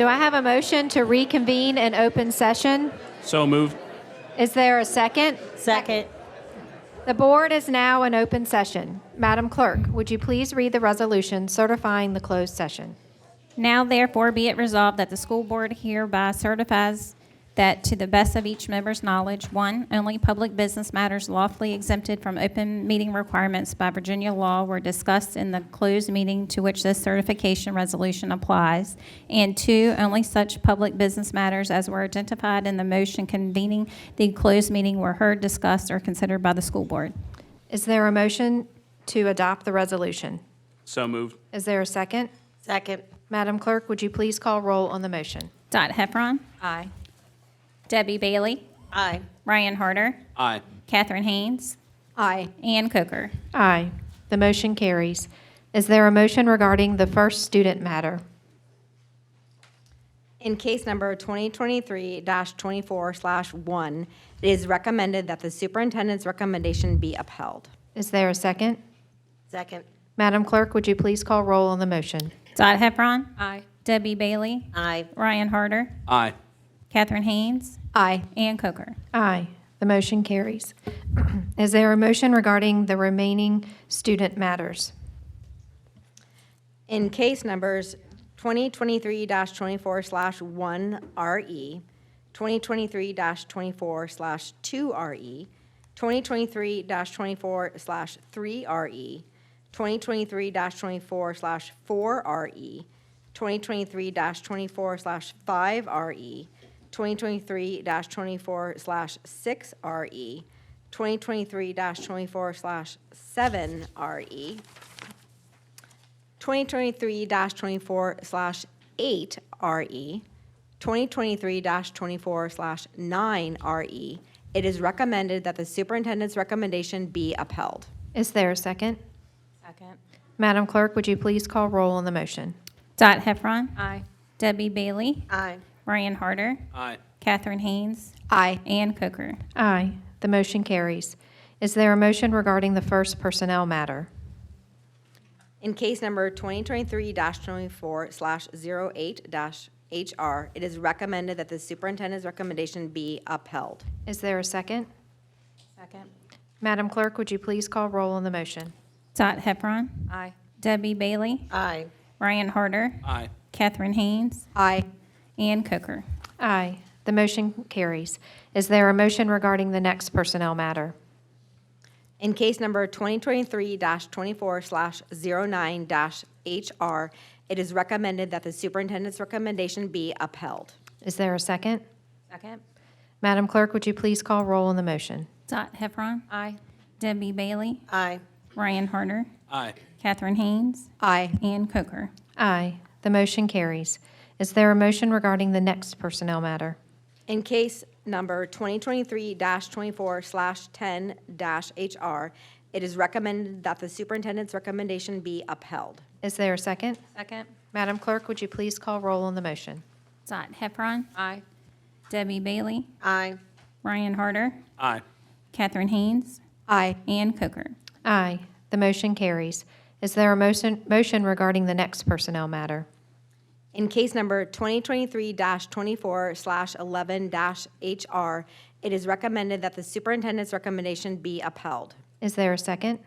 Do I have a motion to reconvene in open session? So moved. Is there a second? Second. The board is now in open session. Madam Clerk, would you please read the resolution certifying the closed session? Now therefore be it resolved that the school board hereby certifies that to the best of each member's knowledge, 1, only public business matters lawfully exempted from open meeting requirements by Virginia law were discussed in the closed meeting to which this certification resolution applies, and 2, only such public business matters as were identified in the motion convening the closed meeting were heard, discussed, or considered by the school board. Is there a motion to adopt the resolution? So moved. Is there a second? Second. Madam Clerk, would you please call roll on the motion? Dot Heffron. Aye. Debbie Bailey. Aye. Ryan Harder. Aye. Catherine Haynes. Aye. Ann Coker. Aye. The motion carries. Is there a motion regarding the first student matter? In case number 2023-24/1, it is recommended that the superintendent's recommendation be upheld. Is there a second? Second. Madam Clerk, would you please call roll on the motion? Dot Heffron. Aye. Debbie Bailey. Aye. Ryan Harder. Aye. Catherine Haynes. Aye. Ann Coker. Aye. The motion carries. Is there a motion regarding the remaining student matters? In case numbers 2023-24/1 RE, 2023-24/2 RE, 2023-24/3 RE, 2023-24/4 RE, 2023-24/5 RE, 2023-24/6 RE, 2023-24/7 RE, 2023-24/8 RE, 2023-24/9 RE. It is recommended that the superintendent's recommendation be upheld. Is there a second? Second. Madam Clerk, would you please call roll on the motion? Dot Heffron. Aye. Debbie Bailey. Aye. Ryan Harder. Aye. Catherine Haynes. Aye. Ann Coker. Aye. The motion carries. Is there a motion regarding the first personnel matter? In case number 2023-24/08-HR, it is recommended that the superintendent's recommendation be upheld. Is there a second? Second. Madam Clerk, would you please call roll on the motion? Dot Heffron. Aye. Debbie Bailey. Aye. Ryan Harder. Aye. Catherine Haynes. Aye. Ann Coker. Aye. The motion carries. Is there a motion regarding the next personnel matter? In case number 2023-24/09-HR, it is recommended that the superintendent's recommendation be upheld. Is there a second? Second. Madam Clerk, would you please call roll on the motion? Dot Heffron. Aye. Debbie Bailey. Aye. Ryan Harder. Aye. Catherine Haynes. Aye. Ann Coker. Aye. The motion carries. Is there a motion regarding the next personnel matter? In case number 2023-24/10-HR, it is recommended that the superintendent's recommendation be upheld. Is there a second? Second. Madam Clerk, would you please call roll on the motion? Dot Heffron. Aye. Debbie Bailey. Aye. Ryan Harder. Aye. Catherine Haynes. Aye. Ann Coker. Aye. The motion carries. Is there a motion regarding the next personnel matter? In case number 2023-24/11-HR, it is recommended that the superintendent's recommendation be upheld. Is there a second?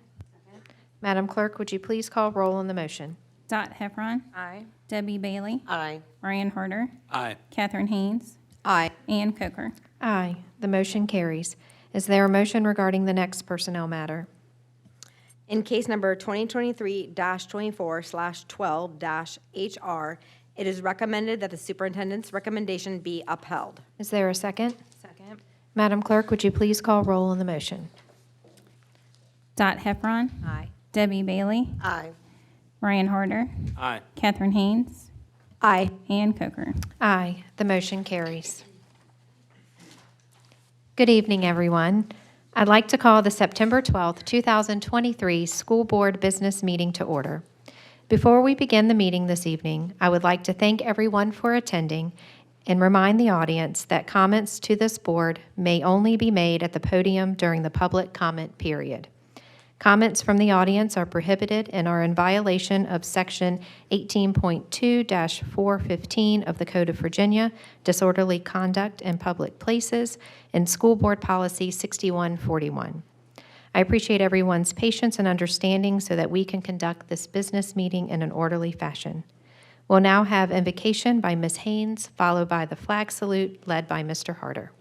Madam Clerk, would you please call roll on the motion? Dot Heffron. Aye. Debbie Bailey. Aye. Ryan Harder. Aye. Catherine Haynes. Aye. Ann Coker. Aye. The motion carries. Is there a motion regarding the next personnel matter? In case number 2023-24/12-HR, it is recommended that the superintendent's recommendation be upheld. Is there a second? Second. Madam Clerk, would you please call roll on the motion? Dot Heffron. Aye. Debbie Bailey. Aye. Ryan Harder. Aye. Catherine Haynes. Aye. Ann Coker. Aye. The motion carries. Good evening, everyone. I'd like to call the September 12th, 2023 School Board Business Meeting to order. Before we begin the meeting this evening, I would like to thank everyone for attending and remind the audience that comments to this board may only be made at the podium during the public comment period. Comments from the audience are prohibited and are in violation of Section 18.2-415 of the Code of Virginia, Disorderly Conduct in Public Places, and School Board Policy 6141. I appreciate everyone's patience and understanding so that we can conduct this business meeting in an orderly fashion. We'll now have invocation by Ms. Haynes, followed by the flag salute led by Mr. Harder.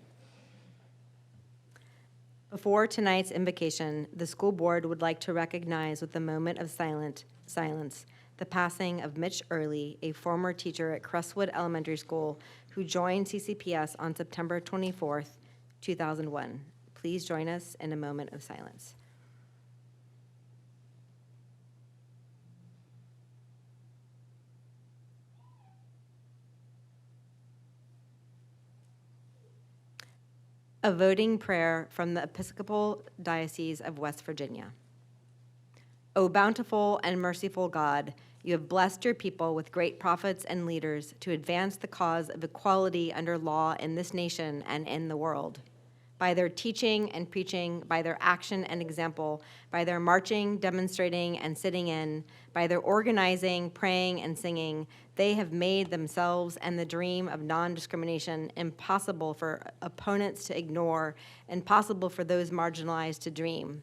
Before tonight's invocation, the school board would like to recognize with a moment of silence the passing of Mitch Early, a former teacher at Crestwood Elementary School who joined CCPS on September 24th, 2001. Please join us in a moment of silence. A voting prayer from the Episcopal Diocese of West Virginia. O bountiful and merciful God, you have blessed your people with great prophets and leaders to advance the cause of equality under law in this nation and in the world. By their teaching and preaching, by their action and example, by their marching, demonstrating, and sitting in, by their organizing, praying, and singing, they have made themselves and the dream of non-discrimination impossible for opponents to ignore, impossible for those marginalized to dream.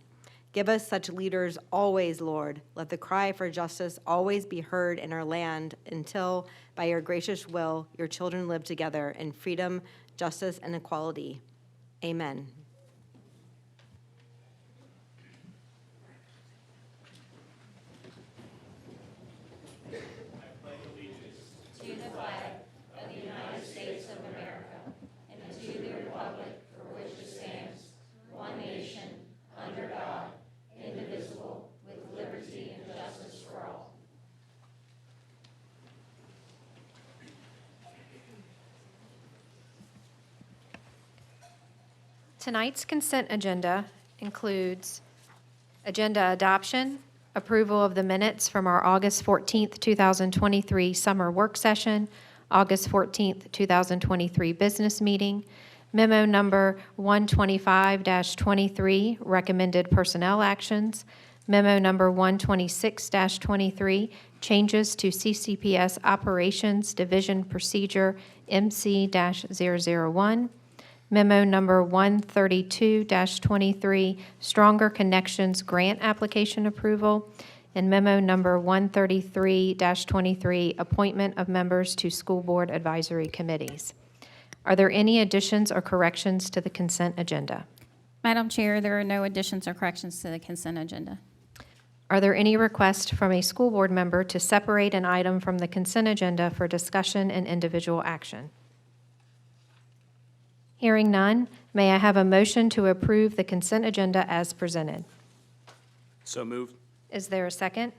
Give us such leaders always, Lord. Let the cry for justice always be heard in our land until, by your gracious will, your children live together in freedom, justice, and equality. Amen. Tonight's consent agenda includes agenda adoption, approval of the minutes from our August 14th, 2023 summer work session, August 14th, 2023 business meeting, memo number 125-23, recommended personnel actions, memo number 126-23, changes to CCPS Operations Division Procedure MC-001, memo number 132-23, Stronger Connections Grant Application Approval, and memo number 133-23, Appointment of Members to School Board Advisory Committees. Are there any additions or corrections to the consent agenda? Madam Chair, there are no additions or corrections to the consent agenda. Are there any requests from a school board member to separate an item from the consent agenda for discussion and individual action? Hearing none, may I have a motion to approve the consent agenda as presented? So moved. Is there a second?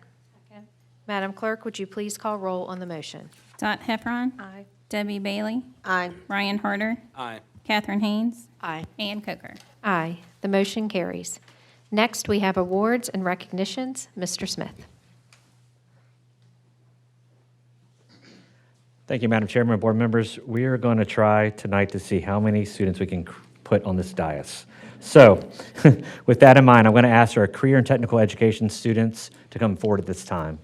Second. Madam Clerk, would you please call roll on the motion? Dot Heffron. Aye. Debbie Bailey. Aye. Ryan Harder. Aye. Catherine Haynes. Aye. Ann Coker. Aye. The motion carries. Next, we have awards and recognitions. Mr. Smith. Thank you, Madam Chairman and board members. We are going to try tonight to see how many students we can put on this dais. So with that in mind, I'm going to ask our career and technical education students to come forward at this time.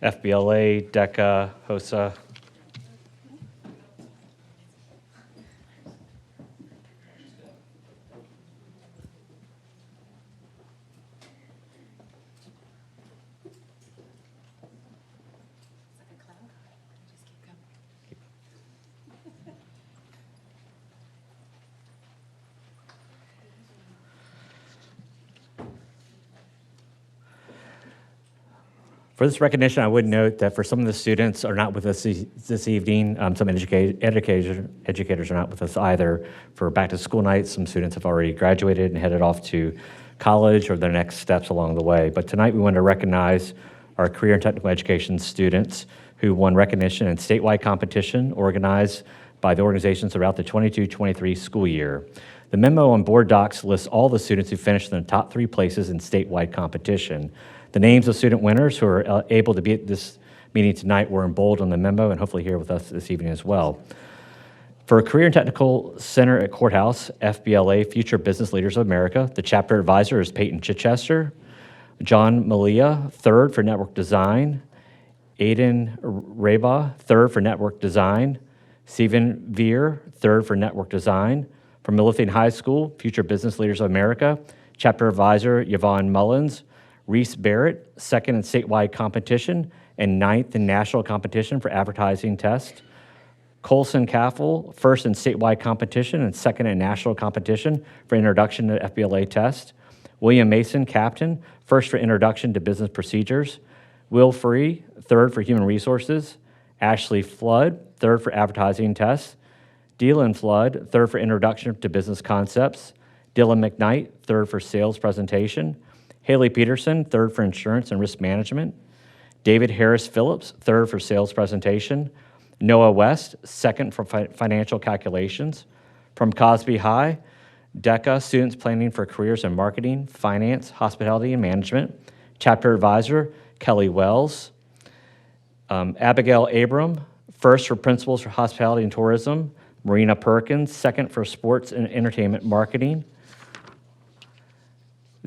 FBLA, DECA, HOSA. For this recognition, I would note that for some of the students are not with us this evening. Some educators are not with us either. For back to school night, some students have already graduated and headed off to college or their next steps along the way. But tonight we want to recognize our career and technical education students who won recognition in statewide competition organized by the organizations throughout the 22-23 school year. The memo on board docs lists all the students who finished in the top 3 places in statewide competition. The names of student winners who are able to be at this meeting tonight were in bold on the memo and hopefully here with us this evening as well. For Career and Technical Center at Courthouse, FBLA Future Business Leaders of America, the chapter advisor is Peyton Chichester. John Malia, third for Network Design. Aiden Reba, third for Network Design. Stephen Veer, third for Network Design. From Midlothian High School, Future Business Leaders of America, chapter advisor Yvonne Mullins. Reese Barrett, second in statewide competition and ninth in national competition for advertising test. Colson Caffel, first in statewide competition and second in national competition for introduction to FBLA test. William Mason, captain, first for introduction to business procedures. Will Free, third for human resources. Ashley Flood, third for advertising test. Dylan Flood, third for introduction to business concepts. Dylan McKnight, third for sales presentation. Haley Peterson, third for insurance and risk management. David Harris Phillips, third for sales presentation. Noah West, second for financial calculations. From Cosby High, DECA, students planning for careers in marketing, finance, hospitality, and management. Chapter advisor, Kelly Wells. Abigail Abram, first for principals for hospitality and tourism. Marina Perkins, second for sports and entertainment marketing.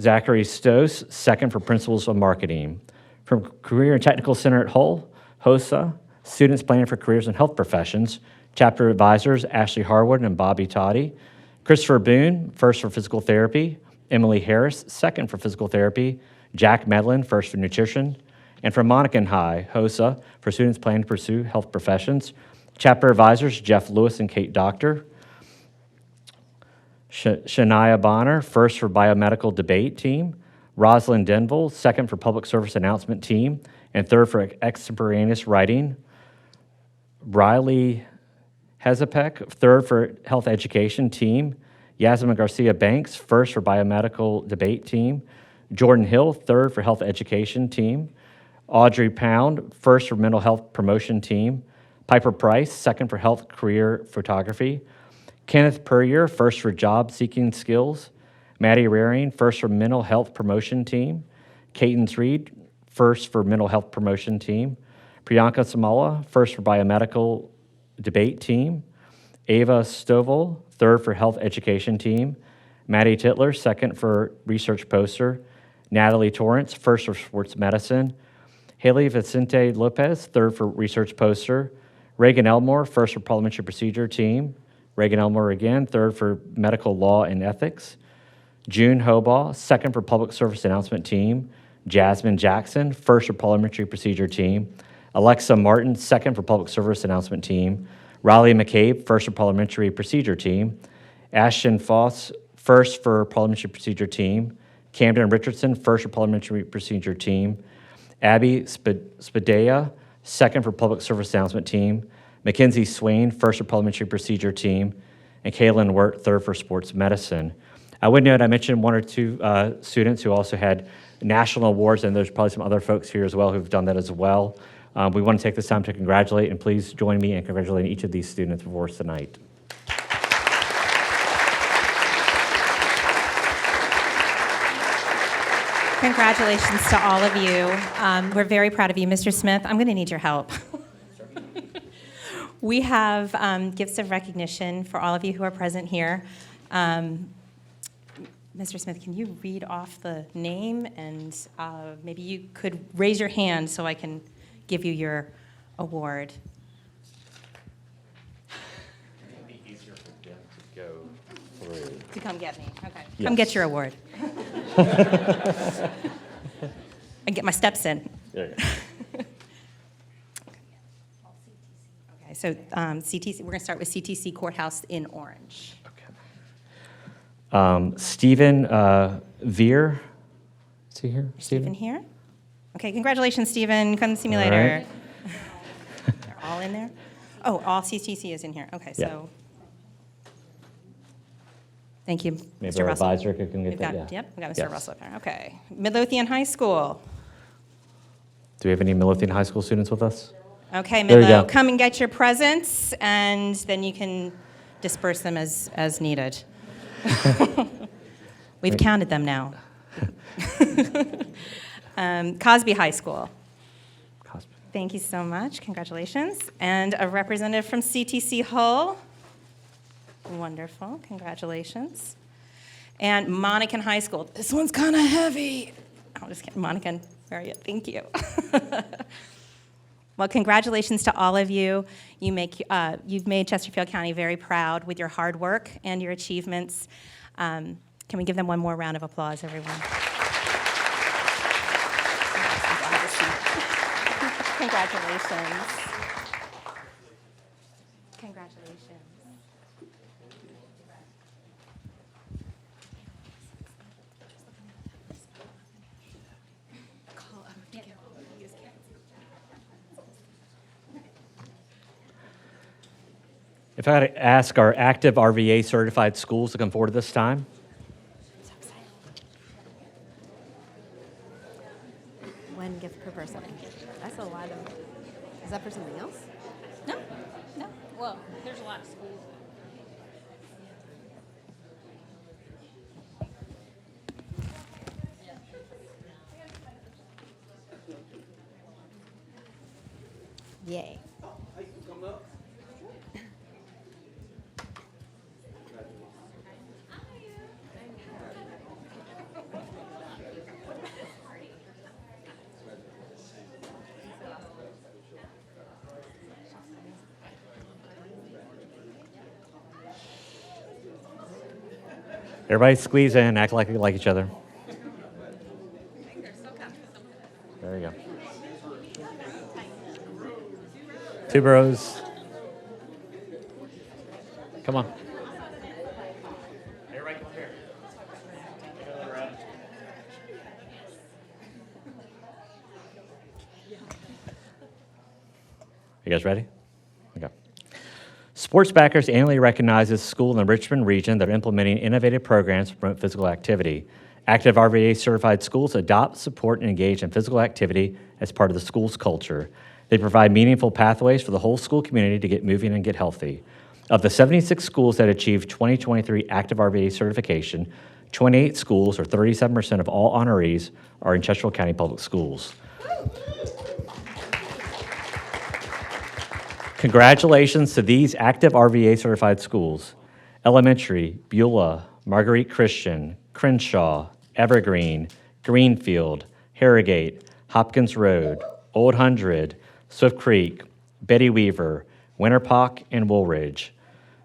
Zachary Stos, second for principals of marketing. From Career and Technical Center at Hull, HOSA, students planning for careers in health professions. Chapter advisors, Ashley Harwood and Bobby Toddy. Christopher Boone, first for physical therapy. Emily Harris, second for physical therapy. Jack Medlin, first for nutrition. And from Monacan High, HOSA, for students planning to pursue health professions. Chapter advisors, Jeff Lewis and Kate Doctor. Shania Bonner, first for biomedical debate team. Rosalind Denville, second for public service announcement team. And third for extemporaneous writing. Riley Hezapek, third for health education team. Yasmin Garcia Banks, first for biomedical debate team. Jordan Hill, third for health education team. Audrey Pound, first for mental health promotion team. Piper Price, second for health career photography. Kenneth Puryear, first for job seeking skills. Maddie Raring, first for mental health promotion team. Cadence Reed, first for mental health promotion team. Priyanka Samala, first for biomedical debate team. Ava Stovall, third for health education team. Maddie Titler, second for research poster. Natalie Torrance, first for sports medicine. Haley Vicente Lopez, third for research poster. Reagan Elmore, first for parliamentary procedure team. Reagan Elmore again, third for medical law and ethics. June Hobaugh, second for public service announcement team. Jasmine Jackson, first for parliamentary procedure team. Alexa Martin, second for public service announcement team. Riley McCabe, first for parliamentary procedure team. Ashton Foss, first for parliamentary procedure team. Camden Richardson, first for parliamentary procedure team. Abby Spadea, second for public service announcement team. Mackenzie Swain, first for parliamentary procedure team. And Kaylin Wirt, third for sports medicine. I would note I mentioned one or two students who also had national awards, and there's probably some other folks here as well who've done that as well. We want to take this time to congratulate, and please join me in congratulating each of these students before us tonight. Congratulations to all of you. We're very proud of you. Mr. Smith, I'm going to need your help. We have gifts of recognition for all of you who are present here. Mr. Smith, can you read off the name, and maybe you could raise your hand so I can give you your award. It'd be easier for them to go through. To come get me, okay. Yes. Come get your award. And get my steps in. There you go. Okay, so CTC, we're going to start with CTC Courthouse in orange. Okay. Stephen Veer. Is he here? Stephen here? Okay, congratulations, Stephen. Come see me All later. right. They're all in there? Oh, all CTC is in here. Okay, Yeah. so. Thank you, Maybe Mr. our Russell. advisor can get We've that. got, Yeah. Yep, we got Mr. Yes. Russell up there. Okay. Midlothian High School. Do we have any Midlothian High School students with us? Okay, There you Midlo, go. come and get your presents, and then you can disperse them as needed. We've counted them now. Cosby High School. Cosby. Thank you so much. Congratulations. And a representative from CTC Hull. Wonderful. Congratulations. And Monacan High School. This one's kind of heavy. I'm just kidding. Monacan, where are you? Thank you. Well, congratulations to all of you. You've made Chesterfield County very proud with your hard work and your achievements. Can we give them one more round of applause, everyone? Congratulations. Congratulations. If I had to ask our active RVA certified schools to come forward this time. One gift per person. That's a lot of. Is that for something else? No, no. Well, there's a lot of schools. Yay. Everybody squeeze in, act like you like each other. There you go. Two bros. Come on. Everybody come up here. You guys ready? Okay. Sports Backers annually recognizes schools in the Richmond region that are implementing innovative programs to promote physical activity. Active RVA certified schools adopt, support, and engage in physical activity as part of the school's culture. They provide meaningful pathways for the whole school community to get moving and get healthy. Of the 76 schools that achieved 2023 Active RVA certification, 28 schools, or 37% of all honorees, are in Chesterfield County Public Schools. Congratulations to these active RVA certified schools: Elementary, Beulah, Marguerite Christian, Crenshaw, Evergreen, Greenfield, Harrogate, Hopkins Road, Old Hundred, Swift Creek, Betty Weaver, Winterpock, and Woolridge.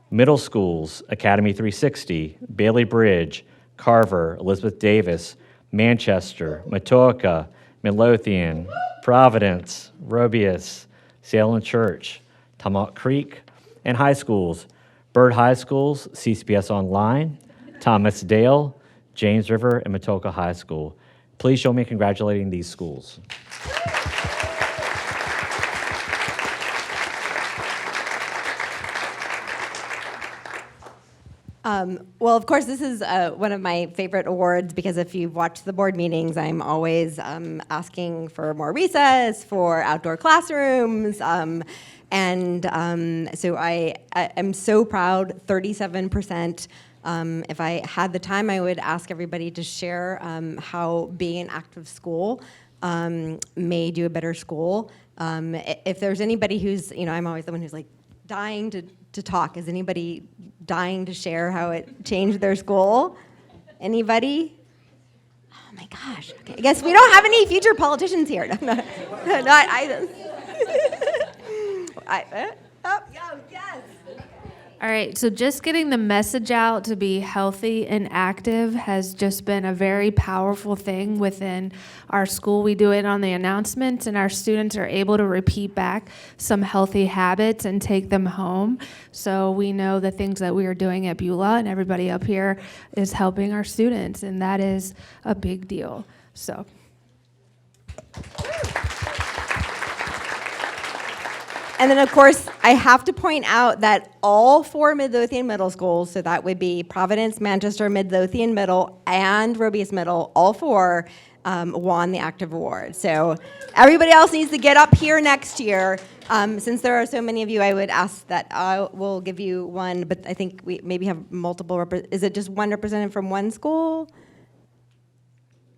Middle schools: Academy 360, Bailey Bridge, Carver, Elizabeth Davis, Manchester, Matoaka, Midlothian, Providence, Robius, Salem Church, Tomahawk Creek. And high schools: Bird High Schools, CCPS Online, Thomas Dale, James River, and Matoaka High School. Please join me in congratulating these schools. Well, of course, this is one of my favorite awards because if you've watched the board meetings, I'm always asking for more recess, for outdoor classrooms, so I am so proud, 37%. If I had the time, I would ask everybody to share how being an active school made you a better school. If there's anybody who's, I'm always the one who's like dying to talk. Is anybody dying to share how it changed their school? Anybody? Oh my gosh. Okay. I guess we don't have any future politicians here. Yes. All right, so just getting the message out to be healthy and active has just been a very powerful thing within our school. We do it on the announcements, and our students are able to repeat back some healthy habits and take them home. So we know the things that we are doing at Beulah, and everybody up here is helping our students, and that is a big deal. So. And then, of course, I have to point out that all 4 Midlothian middle schools, so that would be Providence, Manchester, Midlothian Middle, and Robius Middle, all 4 won the Active Award. So everybody else needs to get up here next year. Since there are so many of you, I would ask that I will give you one, but I think we maybe have multiple. Is it just one representative from one school?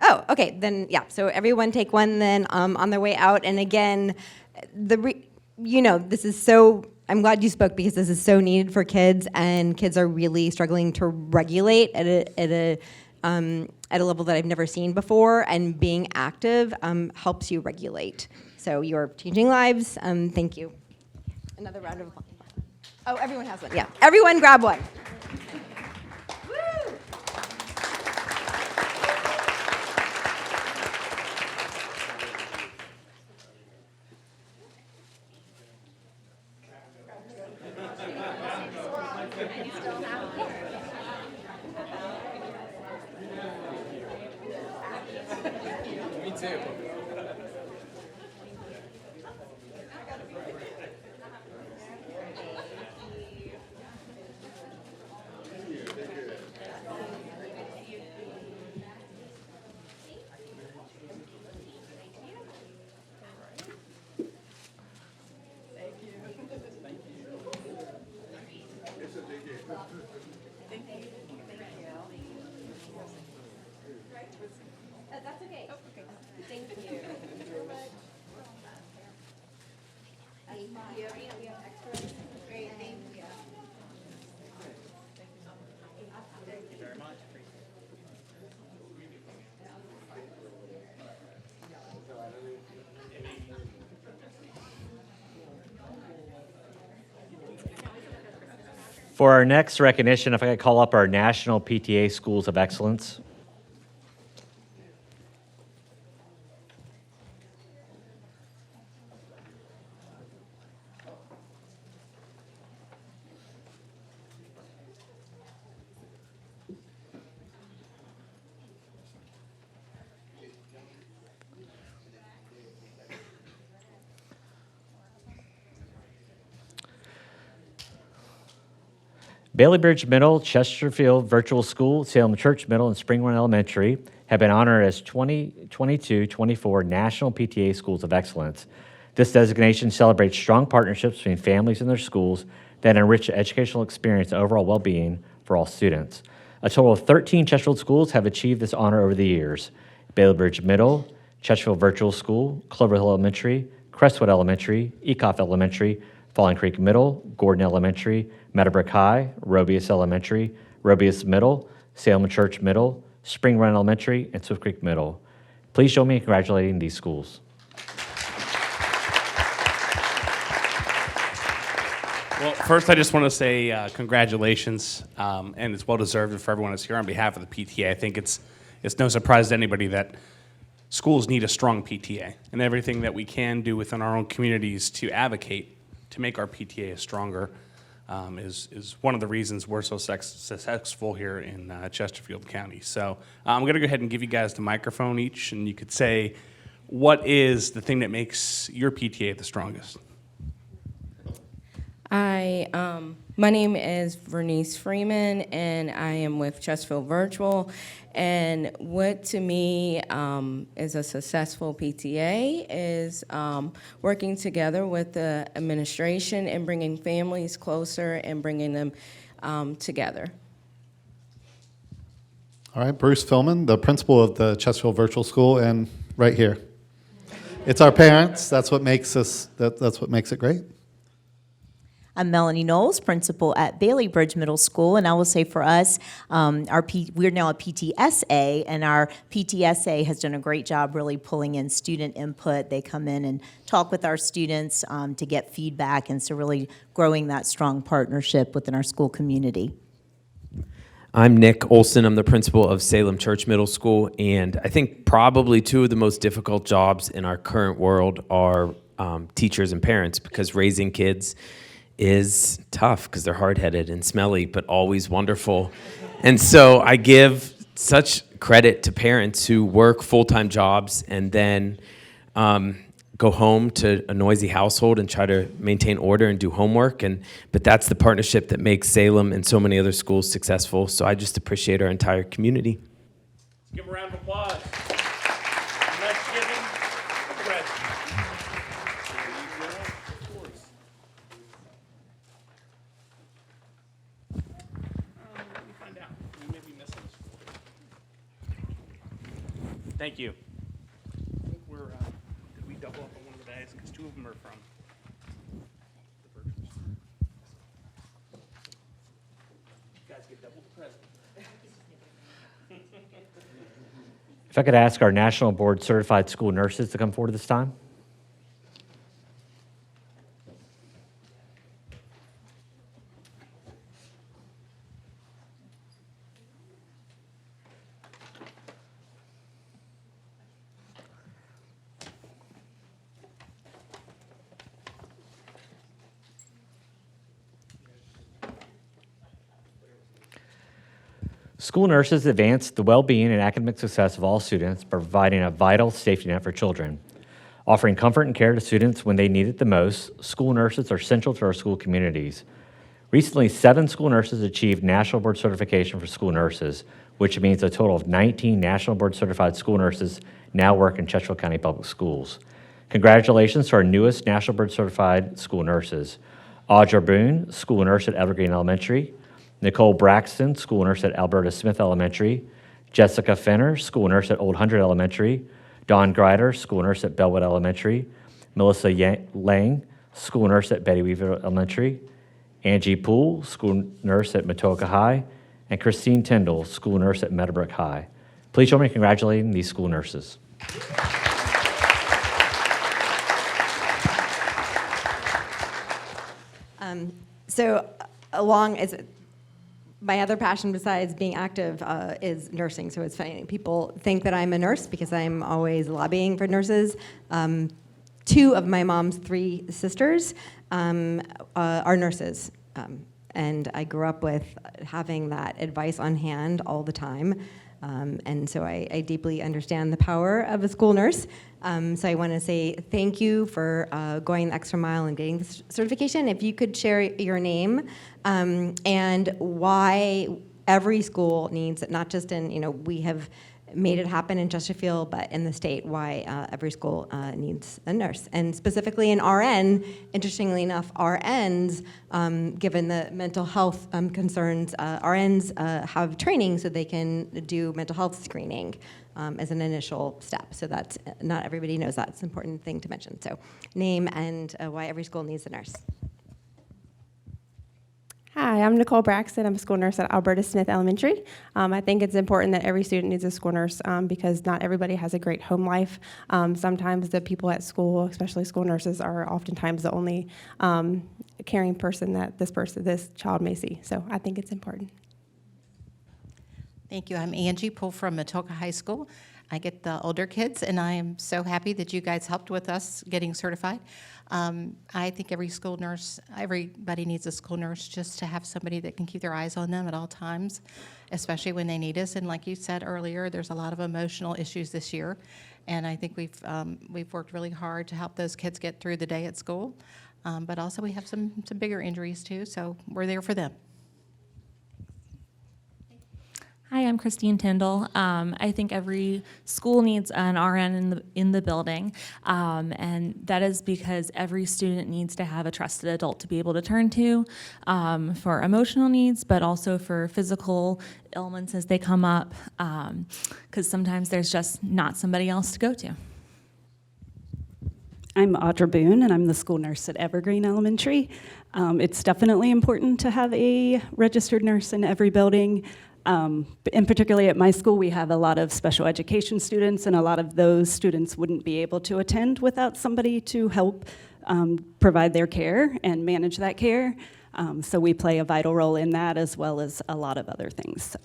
Oh, okay, then, yeah, so everyone take one then on their way out. And again, this is so, I'm glad you spoke because this is so needed for kids, and kids are really struggling to regulate at a level that I've never seen before, and being active helps you regulate. So you're changing lives. Thank you. Another round of applause. Oh, everyone has one. Yeah, everyone grab one. That's okay. Oh, okay. Thank you. Thank you very much. Thank you. We have extras. Great, thank you. Thank you very much. For our next recognition, if I could call up our National PTA Schools of Excellence. Bailey Bridge Middle, Chesterfield Virtual School, Salem Church Middle, and Spring Run Elementary have been honored as 2022-24 National PTA Schools of Excellence. This designation celebrates strong partnerships between families and their schools that enrich the educational experience and overall well-being for all students. A total of 13 Chesterfield schools have achieved this honor over the years. Bailey Bridge Middle, Chesterfield Virtual School, Clover Hill Elementary, Crestwood Elementary, Ecoff Elementary, Falling Creek Middle, Gordon Elementary, Meadowbrook High, Robius Elementary, Robius Middle, Salem Church Middle, Spring Run Elementary, and Swift Creek Middle. Please join me in congratulating these schools. Well, first I just want to say congratulations, and it's well-deserved for everyone that's here on behalf of the PTA. I think it's no surprise to anybody that schools need a strong PTA, and everything that we can do within our own communities to advocate to make our PTA stronger is one of the reasons we're so successful here in Chesterfield County. So I'm going to go ahead and give you guys the microphone each, and you could say, what is the thing that makes your PTA the strongest? My name is Vernice Freeman, and I am with Chesterfield Virtual. And what to me is a successful PTA is working together with the administration and bringing families closer and bringing them together. All right, Bruce Philman, the principal of the Chesterfield Virtual School, and right here. It's our parents. That's what makes that's what makes it great. I'm Melanie Knowles, principal at Bailey Bridge Middle School, and I will say for us, we're now a PTSA, and our PTSA has done a great job really pulling in student input. They come in and talk with our students to get feedback, and so really growing that strong partnership within our school community. I'm Nick Olson. I'm the principal of Salem Church Middle School, and I think probably two of the most difficult jobs in our current world are teachers and parents, because raising kids is tough because they're hard-headed and smelly, but always wonderful. And so I give such credit to parents who work full-time jobs and then go home to a noisy household and try to maintain order and do homework. But that's the partnership that makes Salem and so many other schools successful. So I just appreciate our entire community. Let's give a round of applause. Let's give him the credit. Let me find out. We may be missing a school. Thank you. I think we're, did we double up on one of the bags? guys, because two of them are from the virtual. You guys get double the present. If I could ask our National Board Certified School Nurses to come forward this time. School nurses advance the well-being and academic success of all students by providing a vital safety net for children. Offering comfort and care to students when they need it the most, school nurses are central to our school communities. Recently, 7 school nurses achieved National Board Certification for school nurses, which means a total of 19 National Board Certified school nurses now work in Chesterfield County Public Schools. Congratulations to our newest National Board Certified school nurses. Audra Boone, school nurse at Evergreen Elementary. Nicole Braxton, school nurse at Alberta Smith Elementary. Jessica Fenner, school nurse at Old Hundred Elementary. Dawn Greider, school nurse at Bellwood Elementary. Melissa Lang, school nurse at Betty Weaver Elementary. Angie Poole, school nurse at Matoka High. And Christine Tyndall, school nurse at Meadowbrook High. Please join me in congratulating these school nurses. So along as my other passion besides being active is nursing. So it's funny, people think that I'm a nurse because I'm always lobbying for nurses. 2 of my mom's 3 sisters are nurses. And I grew up with having that advice on hand all the time. And so I deeply understand the power of a school nurse. So I want to say thank you for going the extra mile and getting this certification. If you could share your name and why every school needs it, not just in, we have made it happen in Chesterfield, but in the state, why every school needs a nurse. And specifically in RN, interestingly enough, RNs, given the mental health concerns, RNs have training so they can do mental health screening as an initial step. So that's, not everybody knows that. It's an important thing to mention. So name and why every school needs a nurse. Hi, I'm Nicole Braxton. I'm a school nurse at Alberta Smith Elementary. I think it's important that every student needs a school nurse because not everybody has a great home life. Sometimes the people at school, especially school nurses, are oftentimes the only caring person that this child may see. So I think it's important. Thank you. I'm Angie Poole from Matoka High School. I get the older kids, and I am so happy that you guys helped with us getting certified. I think every school nurse, everybody needs a school nurse just to have somebody that can keep their eyes on them at all times, especially when they need us. And like you said earlier, there's a lot of emotional issues this year, and I think we've worked really hard to help those kids get through the day at school. But also we have some bigger injuries too, so we're there for them. Hi, I'm Christine Tyndall. I think every school needs an RN in the building, and that is because every student needs to have a trusted adult to be able to turn to for emotional needs, but also for physical ailments as they come up, because sometimes there's just not somebody else to go to. I'm Audra Boone, and I'm the school nurse at Evergreen Elementary. It's definitely important to have a registered nurse in every building. And particularly at my school, we have a lot of special education students, and a lot of those students wouldn't be able to attend without somebody to help provide their care and manage that care. So we play a vital role in that as well as a lot of other things. So.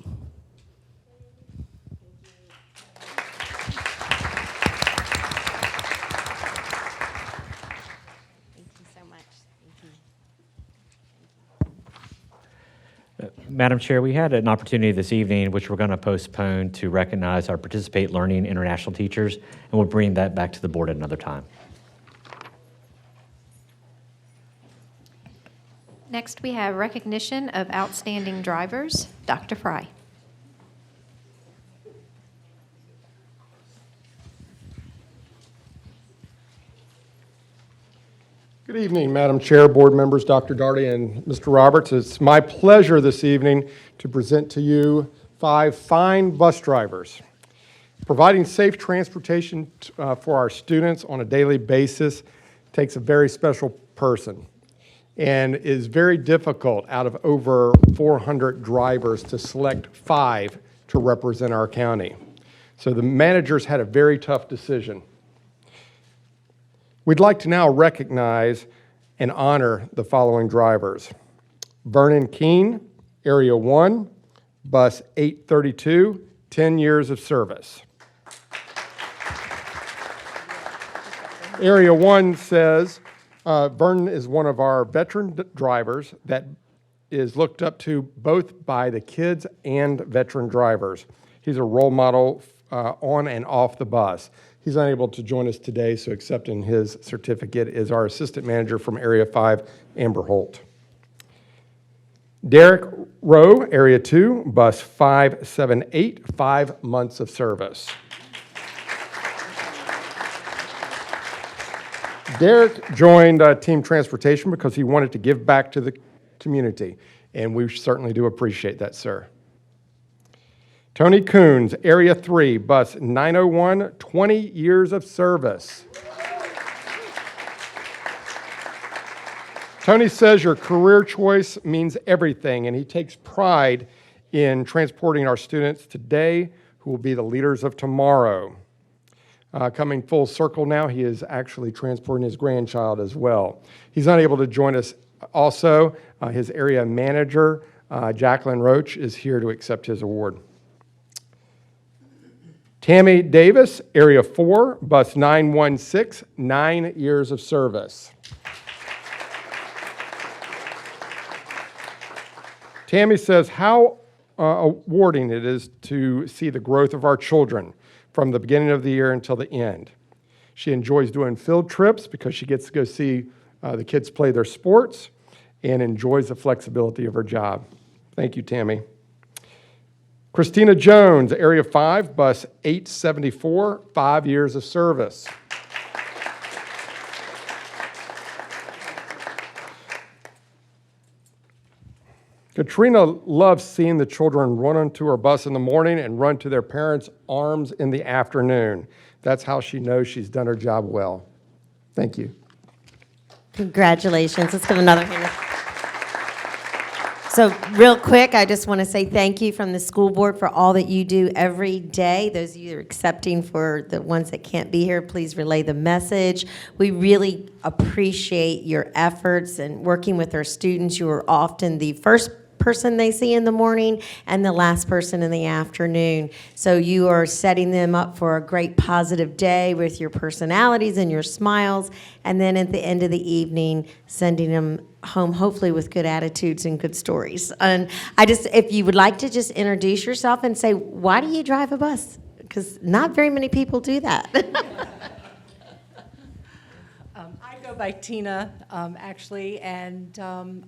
Madam Chair, we had an opportunity this evening, which we're going to postpone, to recognize our Participate Learning International teachers, and we'll bring that back to the board at another time. Next, we have recognition of outstanding drivers. Dr. Fry. Good evening, Madam Chair, board members, Dr. Daugherty, and Mr. Roberts. It's my pleasure this evening to present to you 5 fine bus drivers. Providing safe transportation for our students on a daily basis takes a very special person and is very difficult out of over 400 drivers to select 5 to represent our county. So the managers had a very tough decision. We'd like to now recognize and honor the following drivers. Vernon Keene, Area 1, Bus 832, 10 years of service. Area 1 says, Vernon is one of our veteran drivers that is looked up to both by the kids and veteran drivers. He's a role model on and off the bus. He's unable to join us today, so accepting his certificate is our assistant manager from Area 5, Amber Holt. Derek Rowe, Area 2, Bus 578, 5 months of service. Derek joined Team Transportation because he wanted to give back to the community, and we certainly do appreciate that, sir. Tony Coons, Area 3, Bus 901, 20 years of service. Tony says your career choice means everything, and he takes pride in transporting our students today who will be the leaders of tomorrow. Coming full circle now, he is actually transporting his grandchild as well. He's unable to join us also. His area manager, Jacqueline Roach, is here to accept his award. Tammy Davis, Area 4, Bus 916, 9 years of service. Tammy says how rewarding it is to see the growth of our children from the beginning of the year until the end. She enjoys doing field trips because she gets to go see the kids play their sports and enjoys the flexibility of her job. Thank you, Tammy. Christina Jones, Area 5, Bus 874, 5 years of service. Katrina loves seeing the children run onto her bus in the morning and run to their parents' arms in the afternoon. That's how she knows she's done her job well. Thank you. Congratulations. Let's give another hand. So real quick, I just want to say thank you from the school board for all that you do every day. Those of you that are accepting, for the ones that can't be here, please relay the message. We really appreciate your efforts and working with our students. You are often the first person they see in the morning and the last person in the afternoon. So you are setting them up for a great positive day with your personalities and your smiles, and then at the end of the evening, sending them home hopefully with good attitudes and good stories. And if you would like to just introduce yourself and say, why do you drive a bus? Because not very many people do that. I go by Tina, actually, and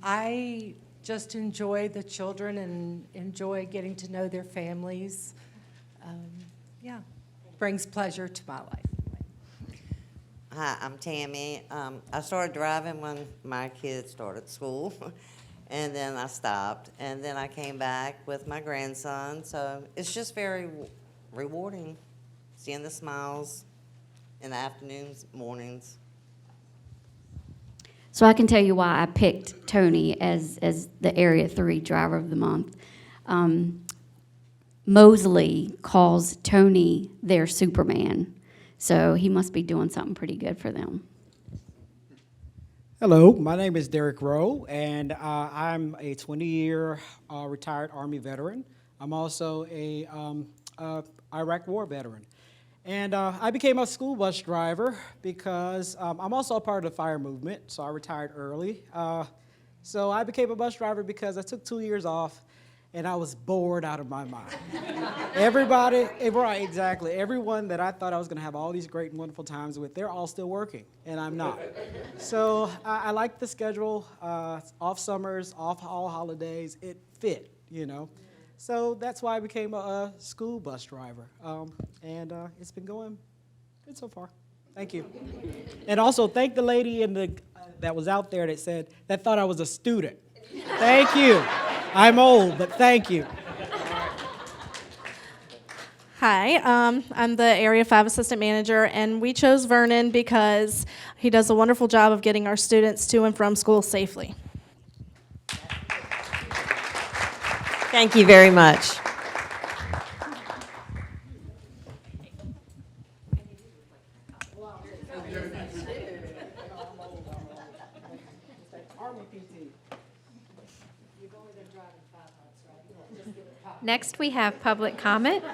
I just enjoy the children and enjoy getting to know their families. Brings pleasure to my life. Hi, I'm Tammy. I started driving when my kids started school, and then I stopped, and then I came back with my grandson, so it's just very rewarding seeing the smiles in the afternoons, mornings. So I can tell you why I picked Tony as the Area 3 Driver of the Month. Mosley calls Tony their Superman, so he must be doing something pretty good for them. Hello, my name is Derek Rowe, and I'm a 20-year retired Army veteran. I'm also a Iraq War veteran. And I became a school bus driver because I'm also a part of the fire movement, so I retired early. So I became a bus driver because I took 2 years off and I was bored out of my mind. Everybody, right, exactly. Everyone that I thought I was going to have all these great and wonderful times with, they're all still working, and I'm not. So I like the schedule, off summers, off all holidays. It fit, you know. So that's why I became a school bus driver, and it's been going good so far. Thank you. And also thank the lady that was out there that thought I was a student. Thank you. I'm old, but thank you. Hi, I'm the Area 5 Assistant Manager, and we chose Vernon because he does a wonderful job of getting our students to and from school safely. Thank you very much. Next, we have public comment.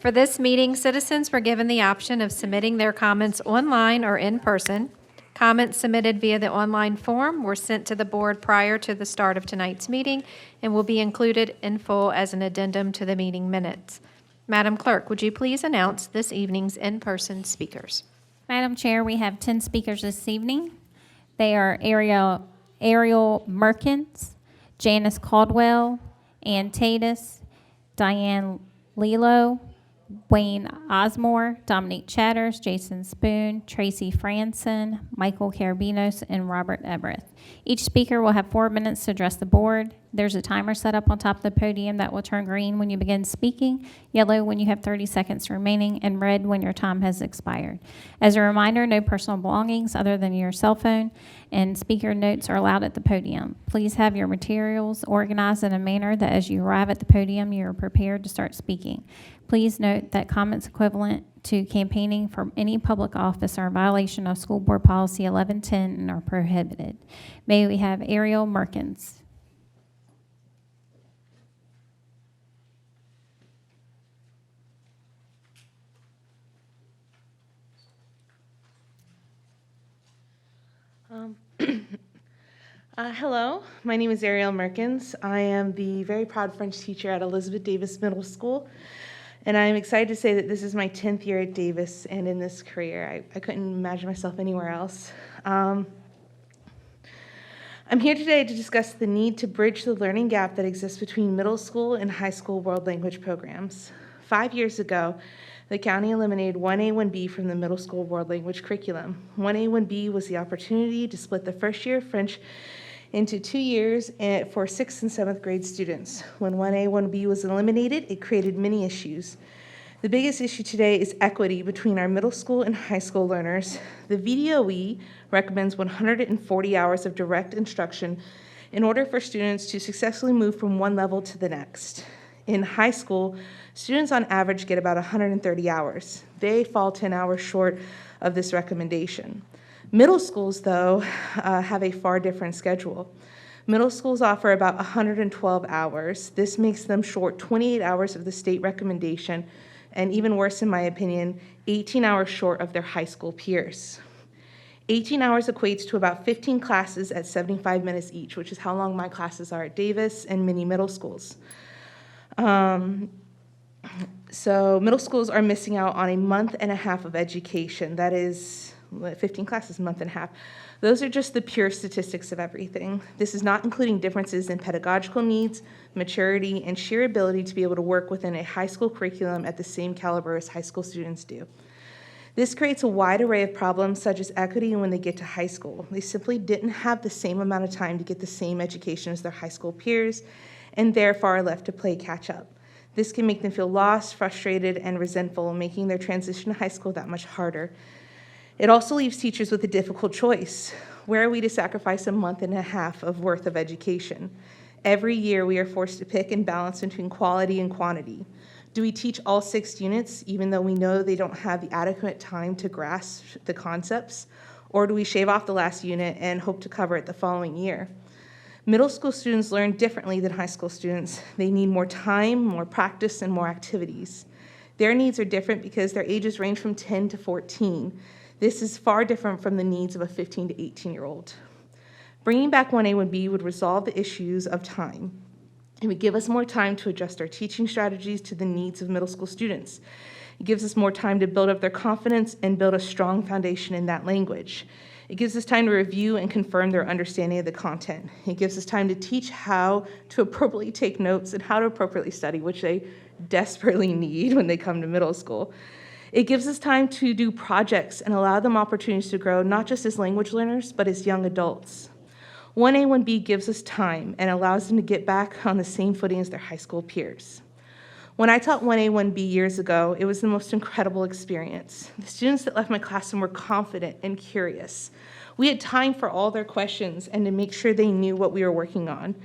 For this meeting, citizens were given the option of submitting their comments online or in person. Comments submitted via the online form were sent to the board prior to the start of tonight's meeting and will be included in full as an addendum to the meeting minutes. Madam Clerk, would you please announce this evening's in-person speakers? Madam Chair, we have 10 speakers this evening. They are Ariel Merkins, Janice Caldwell, Ann Tatus, Diane Lilo, Wayne Osmore, Dominique Chatters, Jason Spoon, Tracy Franson, Michael Carabinos, and Robert Ebereth. Each speaker will have 4 minutes to address the board. There's a timer set up on top of the podium that will turn green when you begin speaking, yellow when you have 30 seconds remaining, and red when your time has expired. As a reminder, no personal belongings other than your cell phone and speaker notes are allowed at the podium. Please have your materials organized in a manner that as you arrive at the podium, you are prepared to start speaking. Please note that comments equivalent to campaigning for any public office are a violation of School Board Policy 1110 and are prohibited. May we have Ariel Merkins. Hello, my name is Ariel Merkins. I am the very proud French teacher at Elizabeth Davis Middle School, and I am excited to say that this is my 10th year at Davis and in this career. I couldn't imagine myself anywhere else. I'm here today to discuss the need to bridge the learning gap that exists between middle school and high school world language programs. 5 years ago, the county eliminated 1A, 1B from the middle school world language curriculum. 1A, 1B was the opportunity to split the first year of French into 2 years for 6th and 7th grade students. When 1A, 1B was eliminated, it created many issues. The biggest issue today is equity between our middle school and high school learners. The VDOE recommends 140 hours of direct instruction in order for students to successfully move from one level to the next. In high school, students on average get about 130 hours. They fall 10 hours short of this recommendation. Middle schools, though, have a far different schedule. Middle schools offer about 112 hours. This makes them short 28 hours of the state recommendation, and even worse, in my opinion, 18 hours short of their high school peers. 18 hours equates to about 15 classes at 75 minutes each, which is how long my classes are at Davis and many middle schools. So middle schools are missing out on a month and a half of education. That is 15 classes, a month and a half. Those are just the pure statistics of everything. This is not including differences in pedagogical needs, maturity, and sheer ability to be able to work within a high school curriculum at the same caliber as high school students do. This creates a wide array of problems such as equity when they get to high school. They simply didn't have the same amount of time to get the same education as their high school peers, and therefore are left to play catch up. This can make them feel lost, frustrated, and resentful, making their transition to high school that much harder. It also leaves teachers with a difficult choice. Where are we to sacrifice a month and a half of worth of education? Every year we are forced to pick and balance between quality and quantity. Do we teach all 6 units even though we know they don't have the adequate time to grasp the concepts? Or do we shave off the last unit and hope to cover it the following year? Middle school students learn differently than high school students. They need more time, more practice, and more activities. Their needs are different because their ages range from 10 to 14. This is far different from the needs of a 15 to 18-year-old. Bringing back 1A, 1B would resolve the issues of time. It would give us more time to adjust our teaching strategies to the needs of middle school students. It gives us more time to build up their confidence and build a strong foundation in that language. It gives us time to review and confirm their understanding of the content. It gives us time to teach how to appropriately take notes and how to appropriately study, which they desperately need when they come to middle school. It gives us time to do projects and allow them opportunities to grow, not just as language learners, but as young adults. 1A, 1B gives us time and allows them to get back on the same footing as their high school peers. When I taught 1A, 1B years ago, it was the most incredible experience. The students that left my classroom were confident and curious. We had time for all their questions and to make sure they knew what we were working on.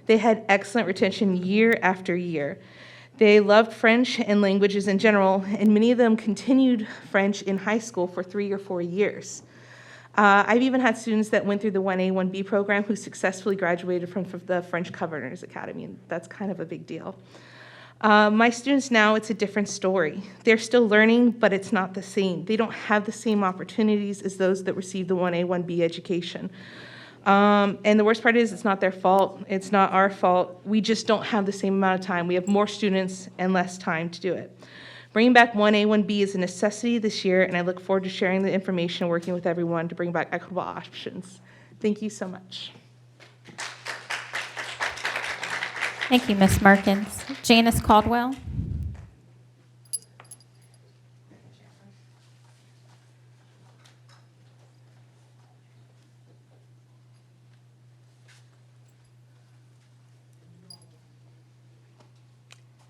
They had excellent retention year after year. They loved French and languages in general, and many of them continued French in high school for 3 or 4 years. I've even had students that went through the 1A, 1B program who successfully graduated from the French Governors Academy, and that's kind of a big deal. My students now, it's a different story. They're still learning, but it's not the same. They don't have the same opportunities as those that receive the 1A, 1B education. And the worst part is it's not their fault. It's not our fault. We just don't have the same amount of time. We have more students and less time to do it. Bringing back 1A, 1B is a necessity this year, and I look forward to sharing the information and working with everyone to bring back equitable options. Thank you so much. Thank you, Ms. Merkins. Janice Caldwell.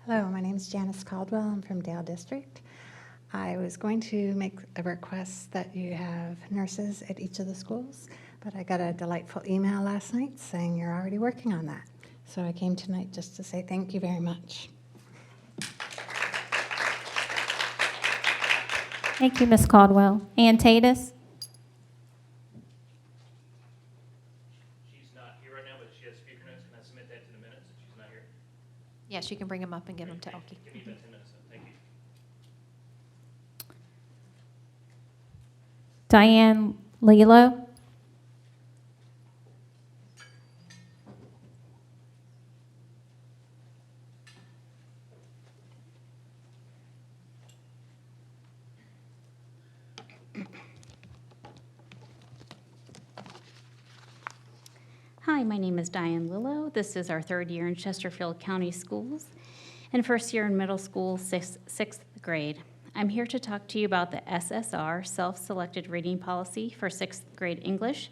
Hello, my name is Janice Caldwell. I'm from Dale District. I was going to make a request that you have nurses at each of the schools, but I got a delightful email last night saying you're already working on that. So I came tonight just to say thank you very much. Thank you, Ms. Caldwell. Ann Tatus. She's not here right now, but she has speaker notes. Can I submit that to the minutes if she's not here? Yes, you can bring them up and give them to Elke. Give me about 10 minutes. Thank you. Diane Lilo. Hi, my name is Diane Lillo. This is our third year in Chesterfield County Schools and first year in middle school, sixth grade. I'm here to talk to you about the SSR, Self-Selected Reading Policy for sixth grade English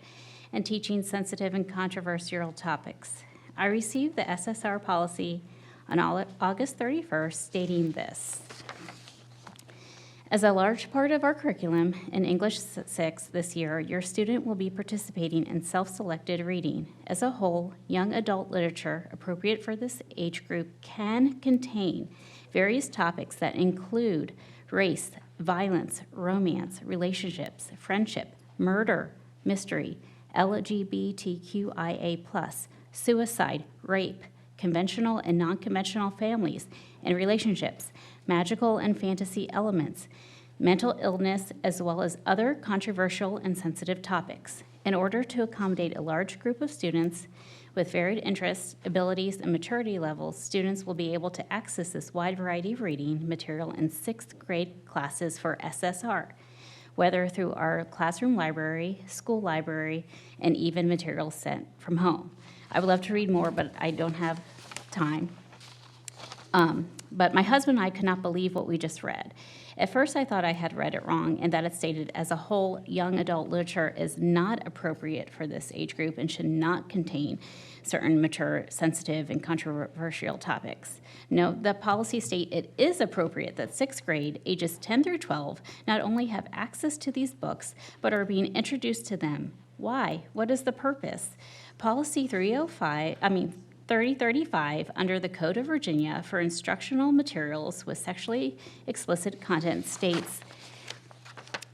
and teaching sensitive and controversial topics. I received the SSR policy on August 31st stating this. As a large part of our curriculum in English 6 this year, your student will be participating in self-selected reading. As a whole, young adult literature appropriate for this age group can contain various topics that include race, violence, romance, relationships, friendship, murder, mystery, LGBTQIA+, suicide, rape, conventional and non-conventional families and relationships, magical and fantasy elements, mental illness, as well as other controversial and sensitive topics. In order to accommodate a large group of students with varied interests, abilities, and maturity levels, students will be able to access this wide variety of reading material in sixth grade classes for SSR, whether through our classroom library, school library, and even materials sent from home. I would love to read more, but I don't have time. But my husband and I could not believe what we just read. At first, I thought I had read it wrong and that it stated, as a whole, young adult literature is not appropriate for this age group and should not contain certain mature, sensitive, and controversial topics. No, the policy state it is appropriate that sixth grade, ages 10 through 12, not only have access to these books, but are being introduced to them. Why? What is the purpose? Policy 3035 under the Code of Virginia for instructional materials with sexually explicit content states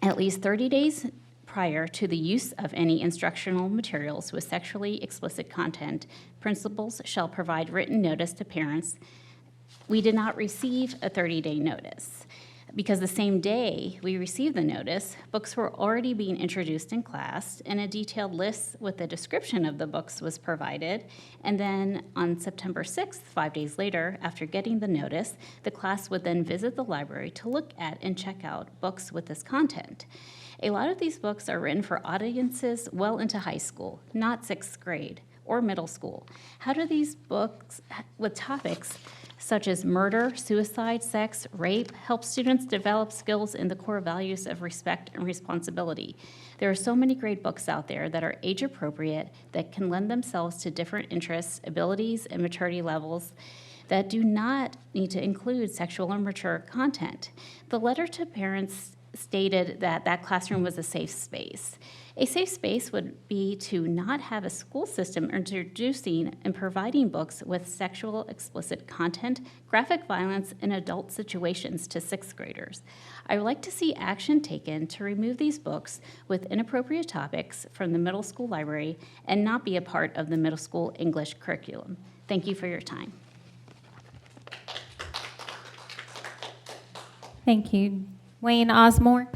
at least 30 days prior to the use of any instructional materials with sexually explicit content, principals shall provide written notice to parents. We did not receive a 30-day notice. Because the same day we received the notice, books were already being introduced in class, and a detailed list with a description of the books was provided. And then on September 6th, 5 days later, after getting the notice, the class would then visit the library to look at and check out books with this content. A lot of these books are written for audiences well into high school, not sixth grade or middle school. How do these books with topics such as murder, suicide, sex, rape, help students develop skills in the core values of respect and responsibility? There are so many great books out there that are age appropriate, that can lend themselves to different interests, abilities, and maturity levels. that do not need to include sexual or mature content. The letter to parents stated that that classroom was a safe space. A safe space would be to not have a school system introducing and providing books with sexual explicit content, graphic violence, and adult situations to sixth graders. I would like to see action taken to remove these books with inappropriate topics from the middle school library and not be a part of the middle school English curriculum. Thank you for your time. Thank you. Wayne Osmore.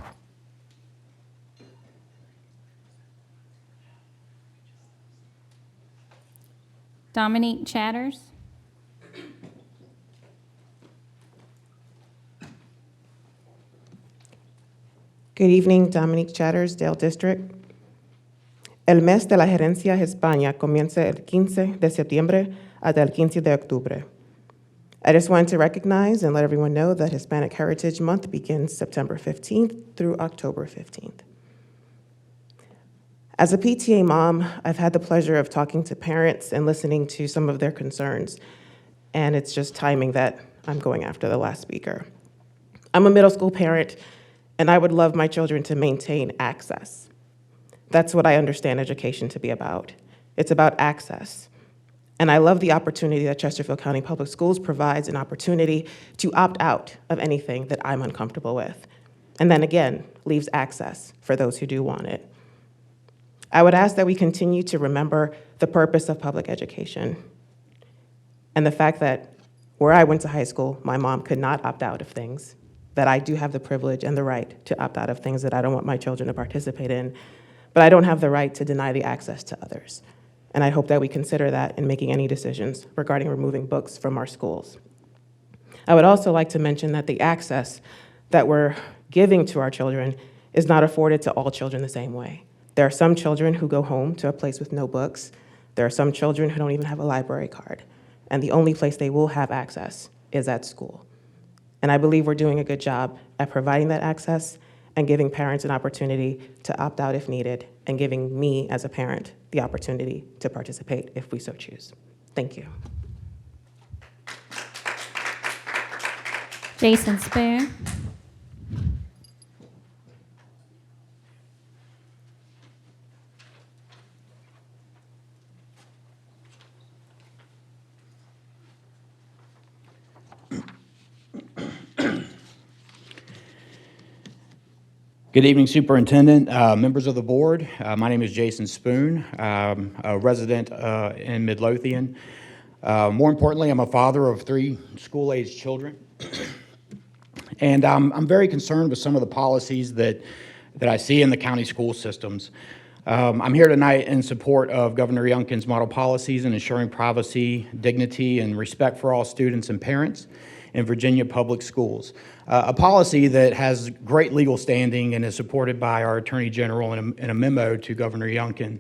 Dominique Chatters. Good evening, Dominique Chatters, Dale District. El mes de la Gerencia Hispana comienza el 15 de septiembre hasta el 15 de octubre. I just wanted to recognize and let everyone know that Hispanic Heritage Month begins September 15th through October 15th. As a PTA mom, I've had the pleasure of talking to parents and listening to some of their concerns, and it's just timing that I'm going after the last speaker. I'm a middle school parent, and I would love my children to maintain access. That's what I understand education to be about. It's about access. And I love the opportunity that Chesterfield County Public Schools provides an opportunity to opt out of anything that I'm uncomfortable with. And then again, leaves access for those who do want it. I would ask that we continue to remember the purpose of public education and the fact that where I went to high school, my mom could not opt out of things, that I do have the privilege and the right to opt out of things that I don't want my children to participate in, but I don't have the right to deny the access to others. And I hope that we consider that in making any decisions regarding removing books from our schools. I would also like to mention that the access that we're giving to our children is not afforded to all children the same way. There are some children who go home to a place with no books. There are some children who don't even have a library card. And the only place they will have access is at school. And I believe we're doing a good job at providing that access and giving parents an opportunity to opt out if needed, and giving me as a parent the opportunity to participate if we so choose. Thank you. Jason Spoon. Good evening, Superintendent, members of the board. My name is Jason Spoon, a resident in Midlothian. More importantly, I'm a father of 3 school-aged children. And I'm very concerned with some of the policies that I see in the county school systems. I'm here tonight in support of Governor Youngkin's model policies in ensuring privacy, dignity, and respect for all students and parents in Virginia public schools. A policy that has great legal standing and is supported by our Attorney General in a memo to Governor Youngkin.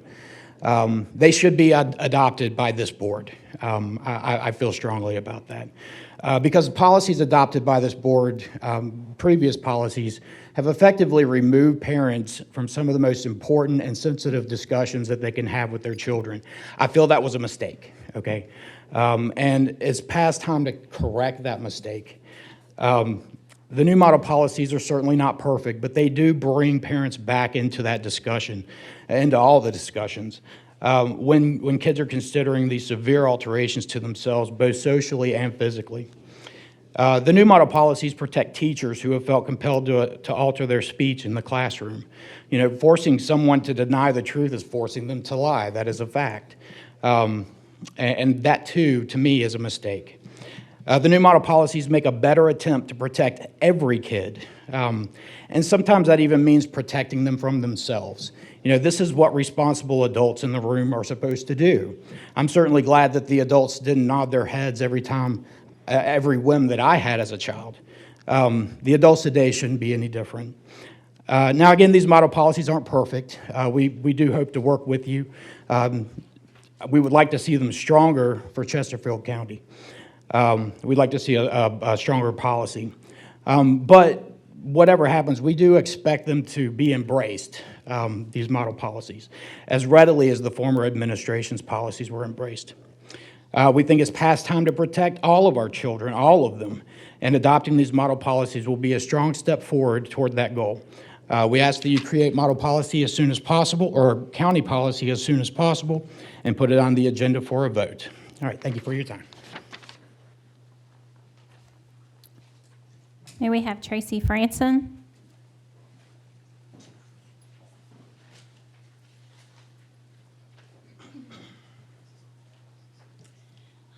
They should be adopted by this board. I feel strongly about that. Because policies adopted by this board, previous policies, have effectively removed parents from some of the most important and sensitive discussions that they can have with their children. I feel that was a mistake, okay? And it's past time to correct that mistake. The new model policies are certainly not perfect, but they do bring parents back into that discussion, into all the discussions. When kids are considering these severe alterations to themselves, both socially and physically. The new model policies protect teachers who have felt compelled to alter their speech in the classroom. You know, forcing someone to deny the truth is forcing them to lie. That is a fact. And that, too, to me, is a mistake. The new model policies make a better attempt to protect every kid. And sometimes that even means protecting them from themselves. You know, this is what responsible adults in the room are supposed to do. I'm certainly glad that the adults didn't nod their heads every time, every whim that I had as a child. The adults today shouldn't be any different. Now, again, these model policies aren't perfect. We do hope to work with you. We would like to see them stronger for Chesterfield County. We'd like to see a stronger policy. But whatever happens, we do expect them to be embraced, these model policies, as readily as the former administration's policies were embraced. We think it's past time to protect all of our children, all of them, and adopting these model policies will be a strong step forward toward that goal. We ask that you create model policy as soon as possible, or county policy as soon as possible, and put it on the agenda for a vote. All right, thank you for your time. May we have Tracy Franson?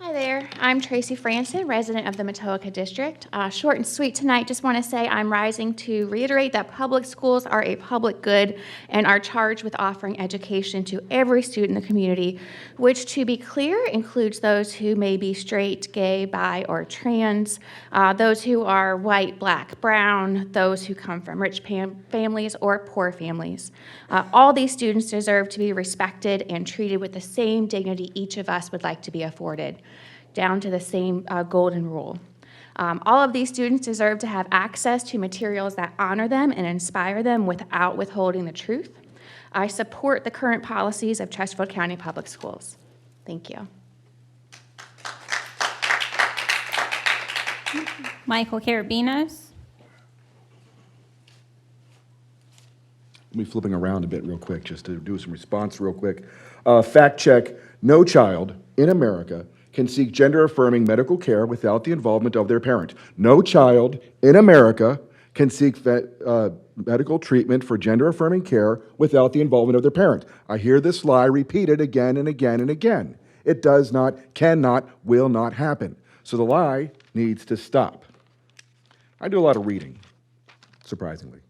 Hi there, I'm Tracy Franson, resident of the Matoaca District. Short and sweet tonight, just want to say I'm rising to reiterate that public schools are a public good and are charged with offering education to every student in the community, which, to be clear, includes those who may be straight, gay, bi, or trans, those who are white, black, brown, those who come from rich families or poor families. All these students deserve to be respected and treated with the same dignity each of us would like to be afforded, down to the same golden rule. All of these students deserve to have access to materials that honor them and inspire them without withholding the truth. I support the current policies of Chesterfield County Public Schools. Thank you. Michael Carabinos? Let me flipping around a bit real quick just to do some response real quick. Fact check, no child in America can seek gender-affirming medical care without the involvement of their parent. No child in America can seek medical treatment for gender-affirming care without the involvement of their parent. I hear this lie repeated again and again and again. It does not, cannot, will not happen. So the lie needs to stop. I do a lot of reading, surprisingly.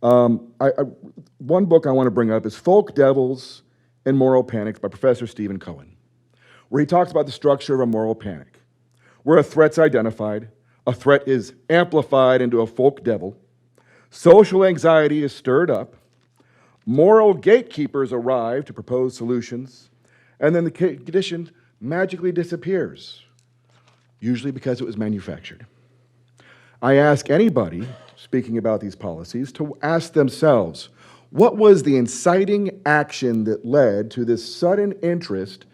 One book I want to bring up is Folk Devils and Moral Panics by Professor Stephen Cohen, where he talks about the structure of a moral panic, where a threat's identified, a threat is amplified into a folk devil, social anxiety is stirred up, moral gatekeepers arrive to propose solutions, and then the condition magically disappears, usually because it was manufactured. I ask anybody speaking about these policies to ask themselves, what was the inciting action that led to this sudden interest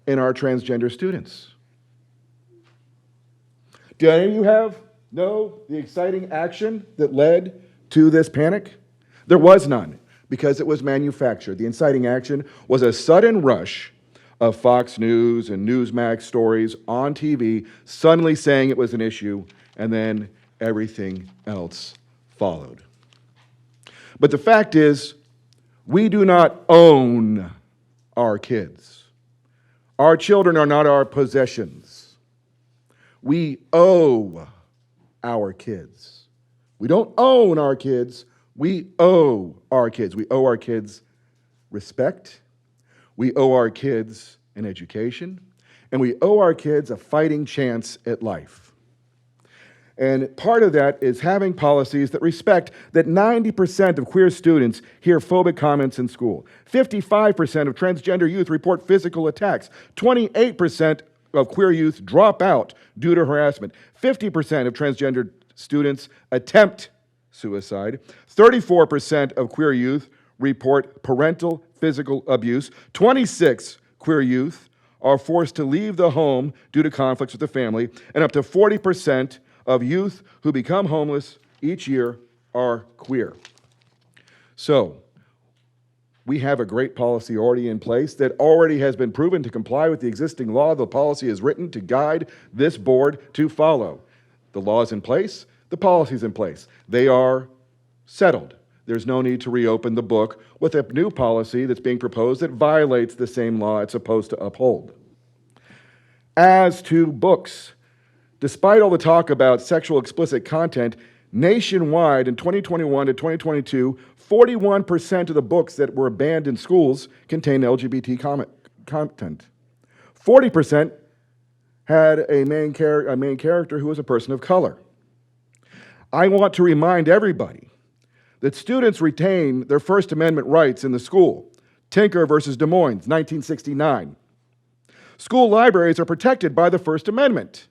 in our transgender students? Do any of you know the exciting action that led to this panic? There was none, because it was manufactured. The inciting action was a sudden rush of Fox News and Newsmax stories on TV suddenly saying it was an issue, and then everything else followed. But the fact is, we do not own our kids. Our children are not our possessions. We owe our kids. We don't own our kids, we owe our kids. We owe our kids respect, we owe our kids an education, and we owe our kids a fighting chance at life. And part of that is having policies that respect that 90% of queer students hear phobic comments in school. 55% of transgender youth report physical attacks. 28% of queer youth drop out due to harassment. 50% of transgender students attempt suicide. 34% of queer youth report parental physical abuse. 26 queer youth are forced to leave the home due to conflicts with the family. And up to 40% of youth who become homeless each year are queer. So, we have a great policy already in place that already has been proven to comply with the existing law. The policy is written to guide this board to follow. The law is in place, the policy is in place. They are settled. There's no need to reopen the book with a new policy that's being proposed that violates the same law it's supposed to uphold. As to books, despite all the talk about sexual explicit content, nationwide in 2021 to 2022, 41% of the books that were banned in schools contained LGBT content. 40% had a main character who was a person of color. I want to remind everybody that students retain their First Amendment rights in the school. Tinker versus Des Moines, 1969. School libraries are protected by the First Amendment.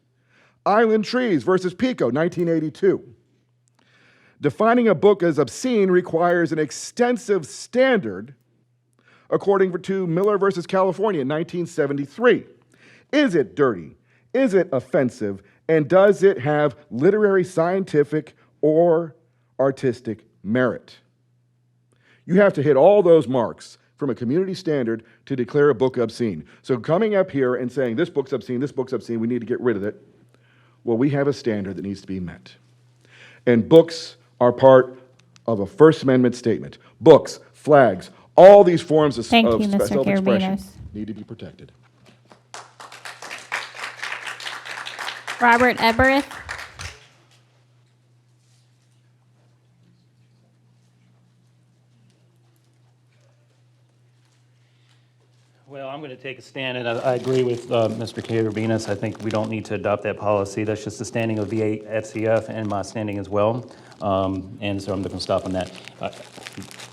Island Trees versus Pico, 1982. Defining a book as obscene requires an extensive standard, according to Miller versus California, 1973. Is it dirty? Is it offensive? And does it have literary, scientific, or artistic merit? You have to hit all those marks from a community standard to declare a book obscene. So coming up here and saying, this book's obscene, we need to get rid of it, well, we have a standard that needs to be met. And books are part of a First Amendment statement. Books, flags, all these forms of Thank you, Mr. self-expression Carabinas. need to be protected. Robert Ebereth. Well, I'm going to take a stand, and I agree with Mr. Carabinas. I think we don't need to adopt that policy. That's just the standing of VA-FCF and my standing as well. And so I'm going to stop on that.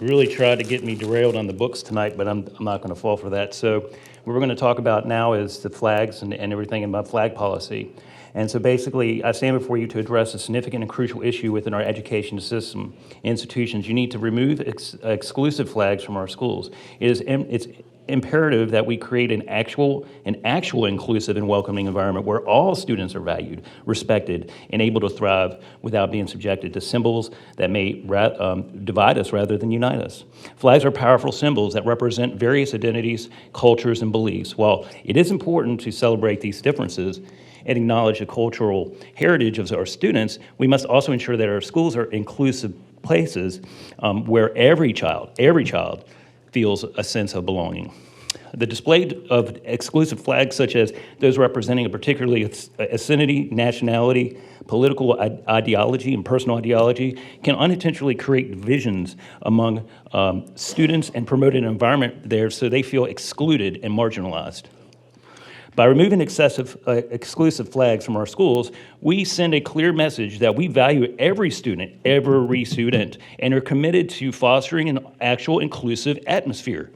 Really tried to get me derailed on the books tonight, but I'm not going to fall for that. So what we're going to talk about now is the flags and everything about flag policy. And so basically, I stand before you to address a significant and crucial issue within our education system. Institutions, you need to remove exclusive flags from our schools. It's imperative that we create an actual inclusive and welcoming environment where all students are valued, respected, and able to thrive without being subjected to symbols that may divide us rather than unite us. Flags are powerful symbols that represent various identities, cultures, and beliefs. While it is important to celebrate these differences and acknowledge the cultural heritage of our students, we must also ensure that our schools are inclusive places where every child feels a sense of belonging. The display of exclusive flags, such as those representing a particular ethnicity, nationality, political ideology, and personal ideology, can unintentionally create divisions among students and promote an environment there so they feel excluded and marginalized. By removing exclusive flags from our schools, we send a clear message that we value every student, and are committed to fostering an actual inclusive atmosphere.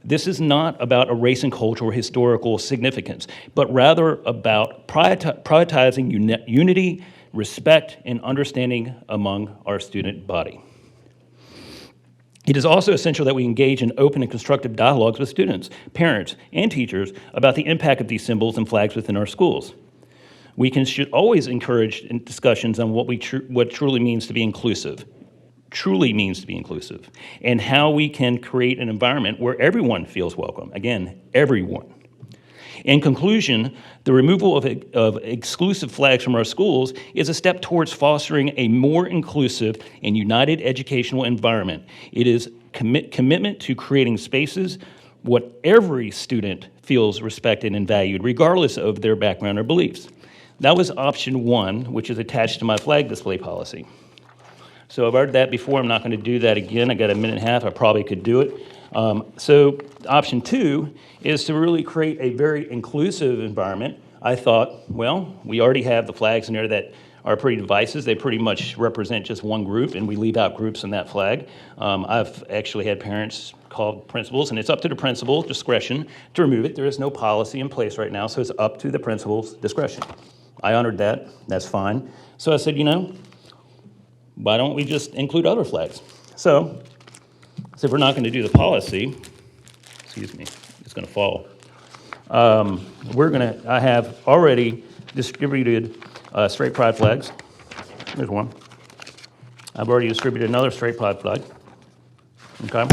This is not about erasing cultural or historical significance, but rather about prioritizing unity, respect, and understanding among our student body. It is also essential that we engage in open and constructive dialogues with students, parents, and teachers about the impact of these symbols and flags within our schools. We should always encourage discussions on what truly means to be inclusive, and how we can create an environment where everyone feels welcome. Again, everyone. In conclusion, the removal of exclusive flags from our schools is a step towards fostering a more inclusive and united educational environment. It is commitment to creating spaces where every student feels respected and valued, regardless of their background or beliefs. That was option 1, which is attached to my flag display policy. So I've heard that before. I'm not going to do that again. I got a minute and a half. I probably could do it. So option 2 is to really create a very inclusive environment. I thought, well, we already have the flags in there that are pretty divisive. They pretty much represent just one group, and we leave out groups in that flag. I've actually had parents call principals, and it's up to the principal's discretion to remove it. There is no policy in place right now, so it's up to the principal's discretion. I honored that. That's fine. So I said, why don't we just include other flags? So if we're not going to do the policy, excuse me, it's going to fall. I have already distributed straight pride flags. There's one. I've already distributed another straight pride flag. Okay.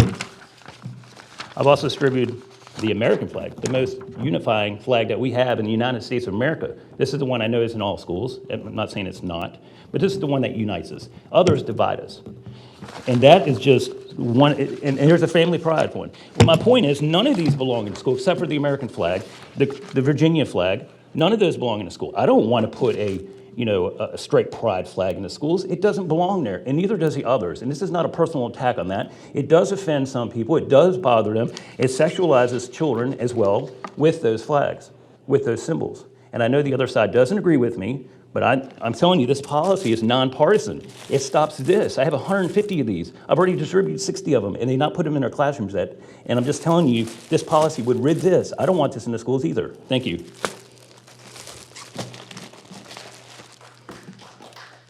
I've also distributed the American flag, the most unifying flag that we have in the United States of America. This is the one I know is in all schools. I'm not saying it's not, but this is the one that unites us. Others divide us. And that is just one, and here's a family pride one. Well, my point is, none of these belong in school except for the American flag, the Virginia flag. None of those belong in a school. I don't want to put a straight pride flag in the schools. It doesn't belong there, and neither does the others. And this is not a personal attack on that. It does offend some people. It does bother them. It sexualizes children as well with those flags, with those symbols. And I know the other side doesn't agree with me, but I'm telling you, this policy is nonpartisan. It stops this. I have 150 of these. I've already distributed 60 of them, and they not put them in their classrooms yet. And I'm just telling you, this policy would rid this. I don't want this in the schools either. Thank you.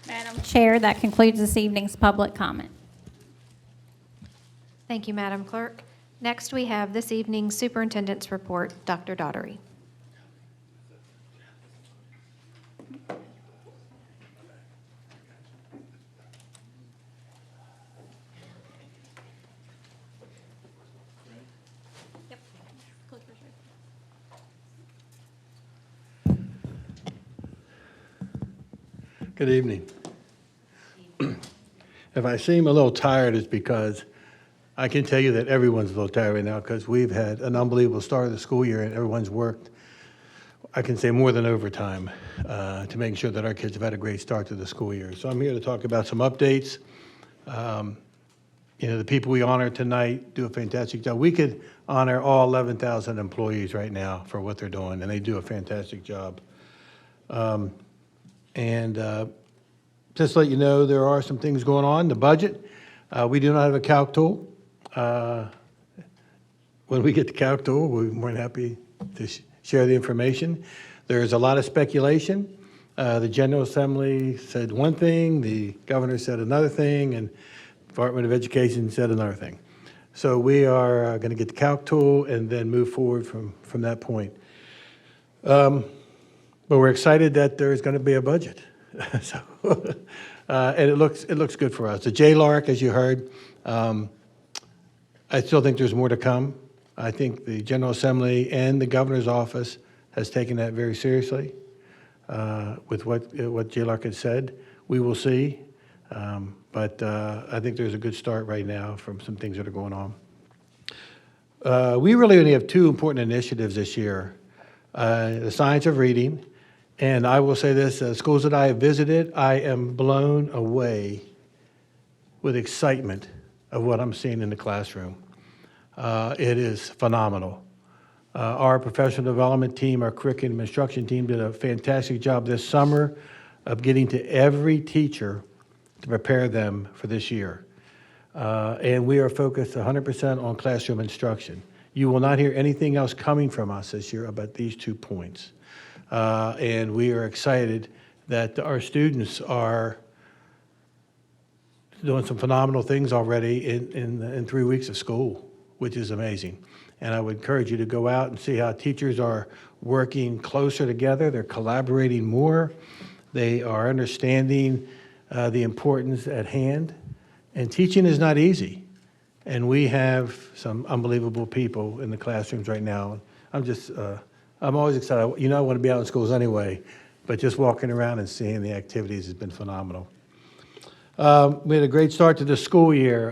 Madam Chair, that concludes this evening's public comment. Thank you, Madam Clerk. Next, we have this evening's Superintendent's Report, Dr. Daughtery. Good evening. If I seem a little tired, it's because I can tell you that everyone's a little tired right now because we've had an unbelievable start of the school year and everyone's worked, I can say, more than overtime to make sure that our kids have had a great start to the school year. So I'm here to talk about some updates. You know, the people we honor tonight do a fantastic job. We could honor all 11,000 employees right now for what they're doing, and they do a fantastic job. Just to let you know, there are some things going on. The budget, we do not have a calc tool. When we get the calc tool, we're more than happy to share the information. There's a lot of speculation. The General Assembly said one thing, the governor said another thing, and Department of Education said another thing. So we are going to get the calc tool and then move forward from that point. But we're excited that there is going to be a budget. So, and it looks good for us. The JLARC, as you heard, I still think there's more to come. I think the General Assembly and the governor's office has taken that very seriously with what JLARC has said. We will see. But I think there's a good start right now from some things that are going on. We really only have two important initiatives this year. The science of reading, and I will say this, schools that I have visited, I am blown away with excitement of what I'm seeing in the classroom. It is phenomenal. Our professional development team, our curriculum instruction team did a fantastic job this summer of getting to every teacher to prepare them for this year. And we are focused 100% on classroom instruction. You will not hear anything else coming from us this year about these 2 points. And we are excited that our students are doing some phenomenal things already in 3 weeks of school, which is amazing. And I would encourage you to go out and see how teachers are working closer together. They're collaborating more. They are understanding the importance at hand. And teaching is not easy. And we have some unbelievable people in the classrooms right now. I'm always excited. You know, I want to be out in schools anyway, but just walking around and seeing the activities has been phenomenal. We had a great start to the school year.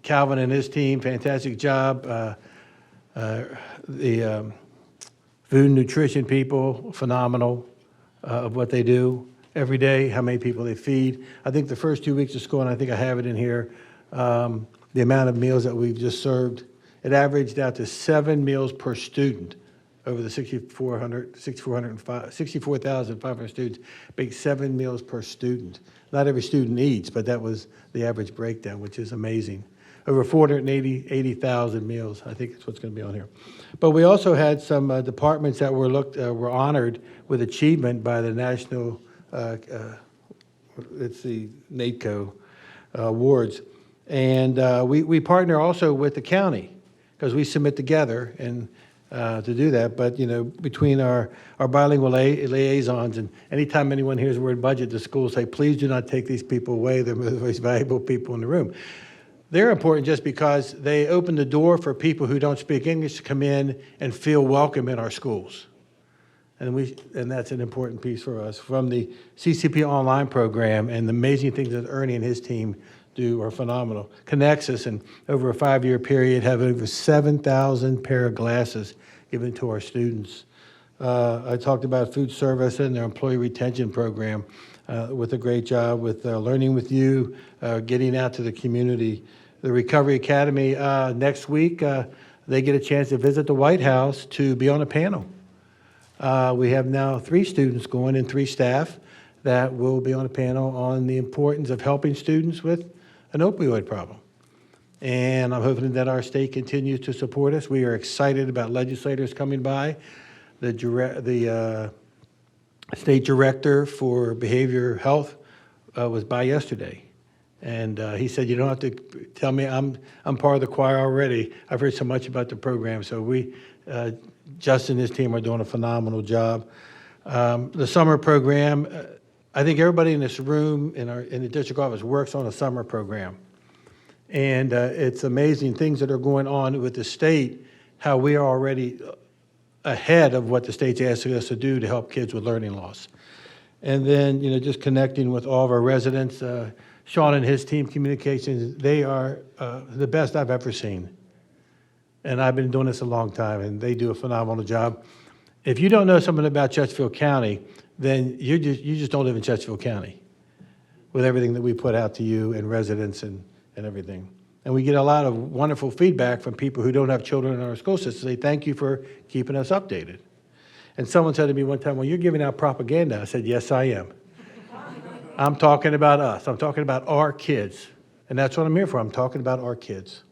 Calvin and his team, fantastic job. The food and nutrition people, phenomenal of what they do every day, how many people they feed. I think the first 2 weeks of school, and I think I have it in here, the amount of meals that we've just served, it averaged out to 7 meals per student over the 64,500 students, big 7 meals per student. Not every student eats, but that was the average breakdown, which is amazing. Over 480,000 meals, I think that's what's going to be on here. But we also had some departments that were honored with achievement by the National, it's the NATCO awards. And we partner also with the county because we submit together and to do that. But, you know, between our bilingual liaisons, and anytime anyone hears the word budget, the schools say, please do not take these people away. They're the most valuable people in the room. They're important just because they open the door for people who don't speak English to come in and feel welcome in our schools. And that's an important piece for us. From the CCP online program and the amazing things that Ernie and his team do are phenomenal. Connects us, and over a 5-year period have over 7,000 pair of glasses given to our students. I talked about food service and their employee retention program with a great job with Learning With You, getting out to the community. The Recovery Academy, next week, they get a chance to visit the White House to be on a panel. We have now 3 students going and 3 staff that will be on a panel on the importance of helping students with an opioid problem. And I'm hoping that our state continues to support us. We are excited about legislators coming by. The state director for behavior health was by yesterday. And he said, you don't have to tell me, I'm part of the choir already. I've heard so much about the program. So Justin and his team are doing a phenomenal job. The summer program, I think everybody in this room in the district office works on a summer program. And it's amazing things that are going on with the state, how we are already ahead of what the state's asking us to do to help kids with learning loss. And then, just connecting with all of our residents. Sean and his team, communications, they are the best I've ever seen. And I've been doing this a long time, and they do a phenomenal job. If you don't know something about Chesterfield County, then you just don't live in Chesterfield County with everything that we put out to you and residents and everything. And we get a lot of wonderful feedback from people who don't have children in our school system. They thank you for keeping us updated. And someone said to me one time, well, you're giving out propaganda. I said, yes, I am. I'm talking about us. I'm talking about our kids. And that's what I'm here for. I'm talking about our kids.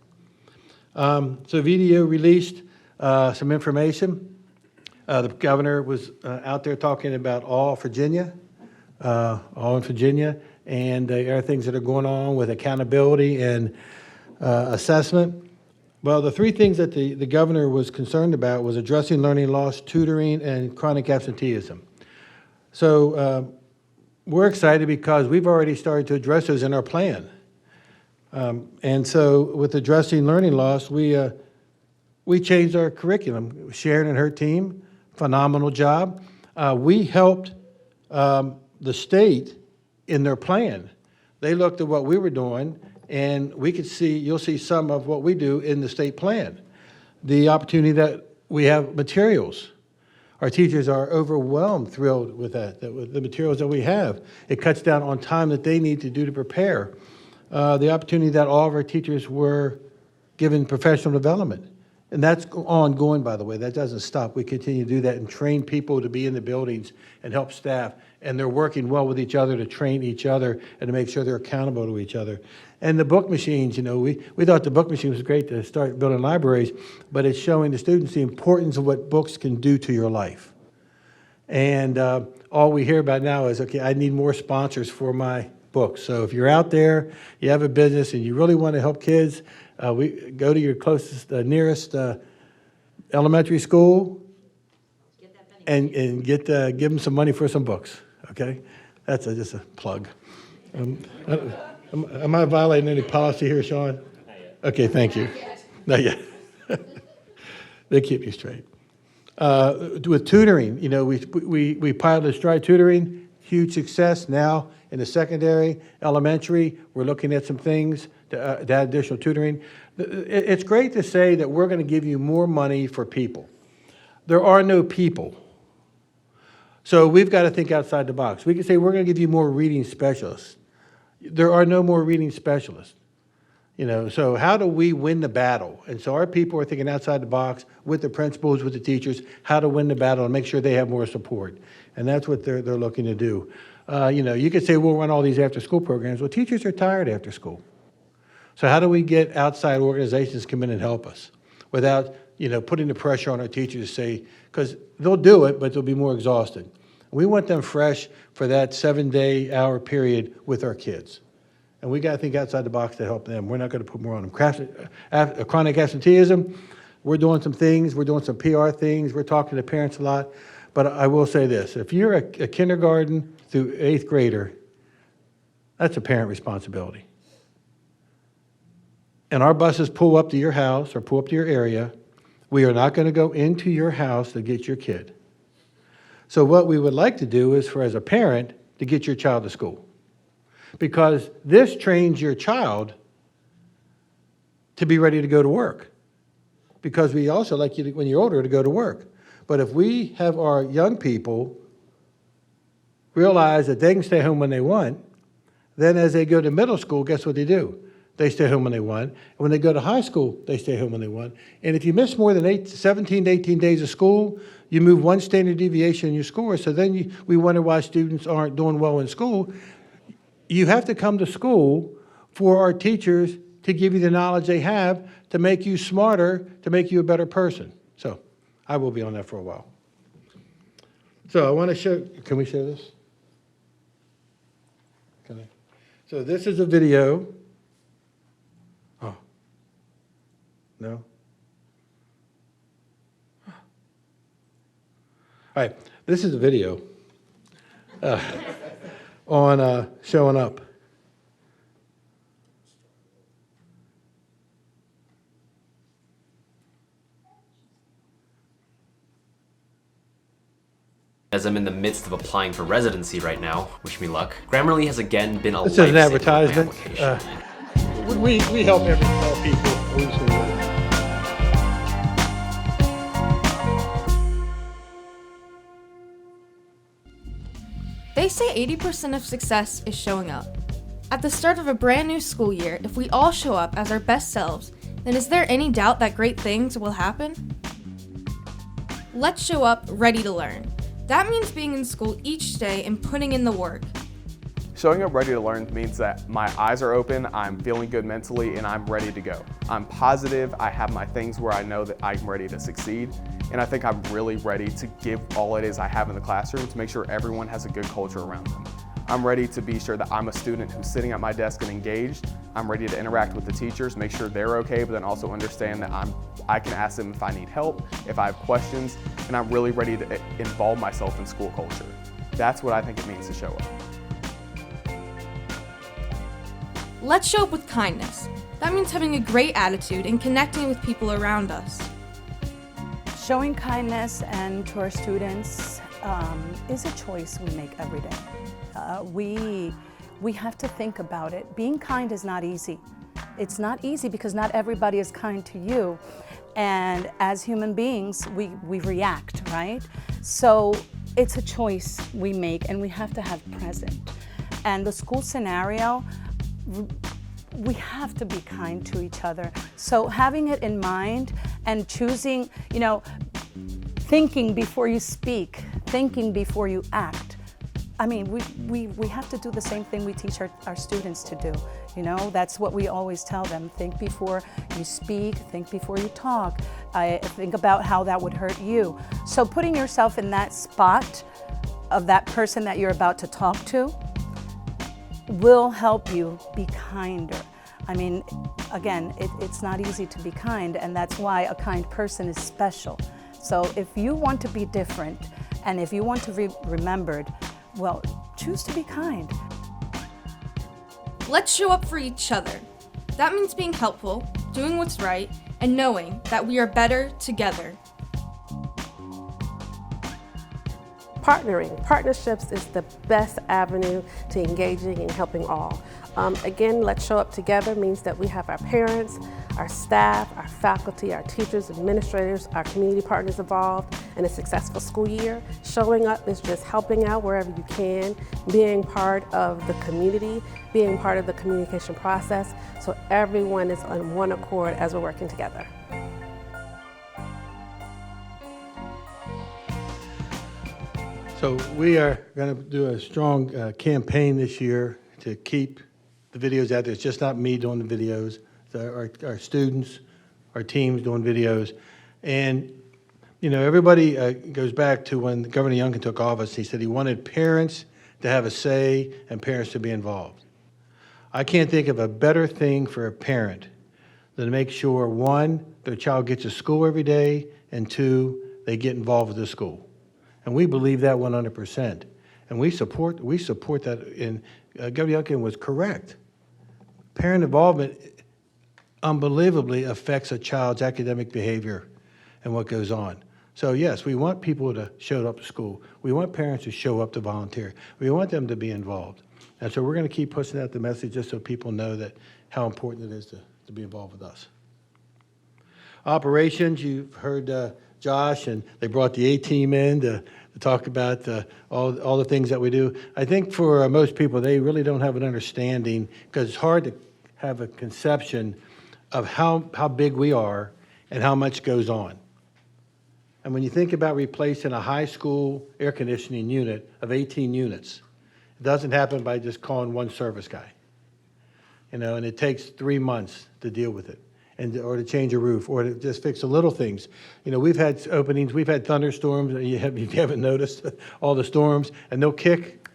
So VDO released some information. The governor was out there talking about all in Virginia, and the other things that are going on with accountability and assessment. Well, the three things that the governor was concerned about was addressing learning loss, tutoring, and chronic absenteeism. So we're excited because we've already started to address those in our plan. And so with addressing learning loss, we changed our curriculum. Sharon and her team, phenomenal job. We helped the state in their plan. They looked at what we were doing, and you'll see some of what we do in the state plan. The opportunity that we have materials. Our teachers are overwhelmed, thrilled with that with the materials that we have. It cuts down on time that they need to do to prepare. The opportunity that all of our teachers were given professional development. And that's ongoing, by the way. That doesn't stop. We continue to do that and train people to be in the buildings and help staff. And they're working well with each other to train each other and to make sure they're accountable to each other. And the book machines, we thought the book machine was great to start building libraries, but it's showing the students the importance of what books can do to your life. And all we hear about now is, okay, I need more sponsors for my books. So if you're out there, you have a business, and you really want to help kids, we go to your closest, nearest elementary school and give them some money for some books, okay? That's just a plug. Am I violating any policy here, Sean? Not yet. Okay, thank you. Not yet. They keep you straight. With tutoring, we piloted Stride Tutoring, huge success. Now in the secondary, elementary, we're looking at some things to add additional tutoring. It's great to say that we're going to give you more money for people. There are no people. So we've got to think outside the box. We can say we're going to give you more reading specialists. There are no more reading specialists. So how do we win the battle? And so our people are thinking outside the box with the principals, with the teachers, how to win the battle and make sure they have more support. And that's what they're looking to do. You could say we'll run all these after-school programs. Well, teachers are tired after school. So how do we get outside organizations to come in and help us without, putting the pressure on our teachers to say, because they'll do it, but they'll be more exhausted. We want them fresh for that 7-day-hour period with our kids. And we got to think outside the box to help them. We're not going to put more on them. Chronic absenteeism, we're doing some things. We're doing some PR things. We're talking to parents a lot. But I will say this. If you're a kindergarten through 8th grader, that's a parent responsibility. And our buses pull up to your house or pull up to your area. We are not going to go into your house to get your kid. So what we would like to do is as a parent, to get your child to school. Because this trains your child to be ready to go to work. Because we also like you, when you're older, to go to work. But if we have our young people realize that they can stay home when they want, then as they go to middle school, guess what they do? They stay home when they want. And when they go to high school, they stay home when they want. And if you miss more than 17 to 18 days of school, you move one standard deviation in your score. So then we wonder why students aren't doing well in school. You have to come to school for our teachers to give you the knowledge they have to make you smarter, to make you a better person. So I will be on that for a while. So I want to show, can we show this? Can I? So this is a video. Oh, no? All right, this is a video on showing up. As I'm in the midst of applying for residency right now, wish me luck, Grammarly has again been a This is an lifesaver with my advertisement. application. We help all people. They say 80% of success is showing up. At the start of a brand new school year, if we all show up as our best selves, then is there any doubt that great things will happen? Let's show up ready to learn. That means being in school each day and putting in the work. Showing up ready to learn means that my eyes are open, I'm feeling good mentally, and I'm ready to go. I'm positive, I have my things where I know that I'm ready to succeed, and I think I'm really ready to give all it is I have in the classroom to make sure everyone has a good culture around them. I'm ready to be sure that I'm a student who's sitting at my desk and engaged. I'm ready to interact with the teachers, make sure they're okay, but then also understand that I can ask them if I need help, if I have questions, and I'm really ready to involve myself in school culture. That's what I think it means to show up. Let's show up with kindness. That means having a great attitude and connecting with people around us. Showing kindness and to our students is a choice we make every day. We have to think about it. Being kind is not easy. It's not easy because not everybody is kind to you. And as human beings, we react, right? So it's a choice we make and we have to have present. And the school scenario, we have to be kind to each other. So having it in mind and choosing, thinking before you speak, thinking before you act. I mean, we have to do the same thing we teach our students to do. That's what we always tell them. Think before you speak, think before you talk. Think about how that would hurt you. So putting yourself in that spot of that person that you're about to talk to will help you be kinder. I mean, again, it's not easy to be kind, and that's why a kind person is special. So if you want to be different, and if you want to be remembered, well, choose to be kind. Let's show up for each other. That means being helpful, doing what's right, and knowing that we are better together. Partnerships is the best avenue to engaging and helping all. Again, let's show up together means that we have our parents, our staff, our faculty, our teachers, administrators, our community partners involved in a successful school year. Showing up is just helping out wherever you can, being part of the community, being part of the communication process, so everyone is on one accord as we're working together. So we are going to do a strong campaign this year to keep the videos out there. It's just not me doing the videos. It's our students, our teams doing videos. And, everybody goes back to when Governor Youngkin took office. He said he wanted parents to have a say and parents to be involved. I can't think of a better thing for a parent than to make sure, one, their child gets to school every day, and two, they get involved with the school. And we believe that 100%. And we support that. And Governor Youngkin was correct. Parent involvement unbelievably affects a child's academic behavior and what goes on. So yes, we want people to show up to school. We want parents to show up to volunteer. We want them to be involved. And so we're going to keep pushing out the message just so people know that how important it is to be involved with us. Operations, you've heard Josh, and they brought the A-team in to talk about all the things that we do. I think for most people, they really don't have an understanding because it's hard to have a conception of how big we are and how much goes on. And when you think about replacing a high school air conditioning unit of 18 units, it doesn't happen by just calling one service guy. And it takes 3 months to deal with it. Or to change a roof, or to just fix the little things. We've had openings, we've had thunderstorms, and you haven't noticed all the storms, and they'll kick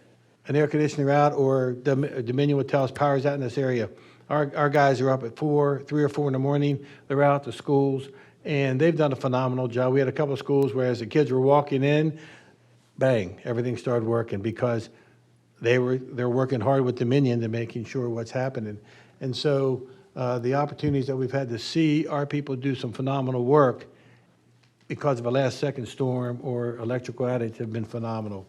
an air conditioner out, or Dominion will tell us power's out in this area. Our guys are up at 3 or 4 in the morning, they're out to schools, and they've done a phenomenal job. We had a couple of schools where as the kids were walking in, bang, everything started working because they're working hard with Dominion to making sure what's happening. And so, the opportunities that we've had to see our people do some phenomenal work because of a last-second storm or electrical outage have been phenomenal.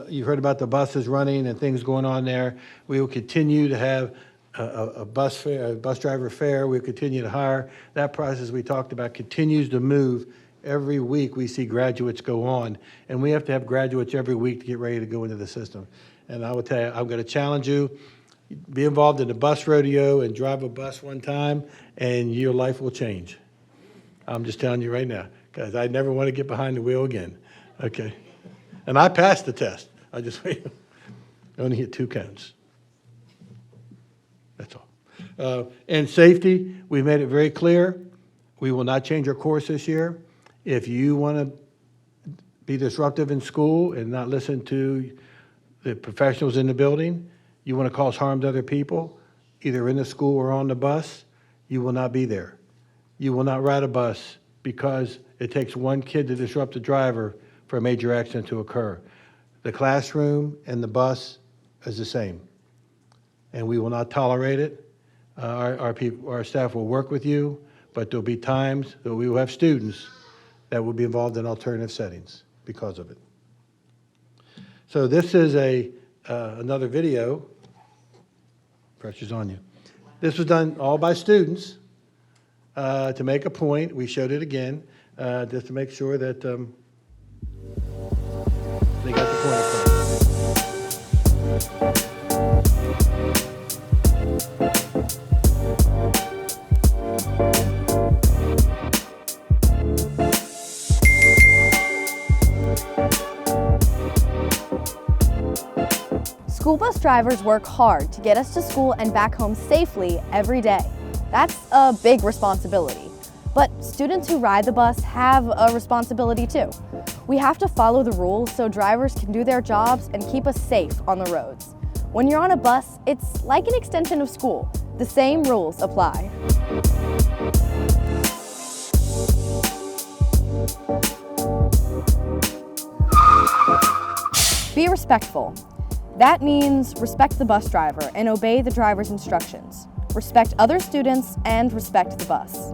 You heard about the buses running and things going on there. We will continue to have a bus driver fare. We'll continue to hire. That process we talked about continues to move. Every week we see graduates go on, and we have to have graduates every week to get ready to go into the system. And I will tell you, I'm going to challenge you, be involved in the bus rodeo and drive a bus one time, and your life will change. I'm just telling you right now, because I never want to get behind the wheel again. Okay. And I passed the test. I just only hit 2 counts. That's all. And safety, we made it very clear. We will not change our course this year. If you want to be disruptive in school and not listen to the professionals in the building, you want to cause harm to other people, either in the school or on the bus, you will not be there. You will not ride a bus because it takes one kid to disrupt the driver for a major accident to occur. The classroom and the bus is the same, and we will not tolerate it. Our staff will work with you, but there'll be times that we will have students that will be involved in alternative settings because of it. So this is another video. Pressure's on you. This was done all by students to make a point. We showed it again just to make sure that they got the point across. School bus drivers work hard to get us to school and back home safely every day. That's a big responsibility. But students who ride the bus have a responsibility too. We have to follow the rules so drivers can do their jobs and keep us safe on the roads. When you're on a bus, it's like an extension of school. The same rules apply. Be respectful. That means respect the bus driver and obey the driver's instructions. Respect other students and respect the bus.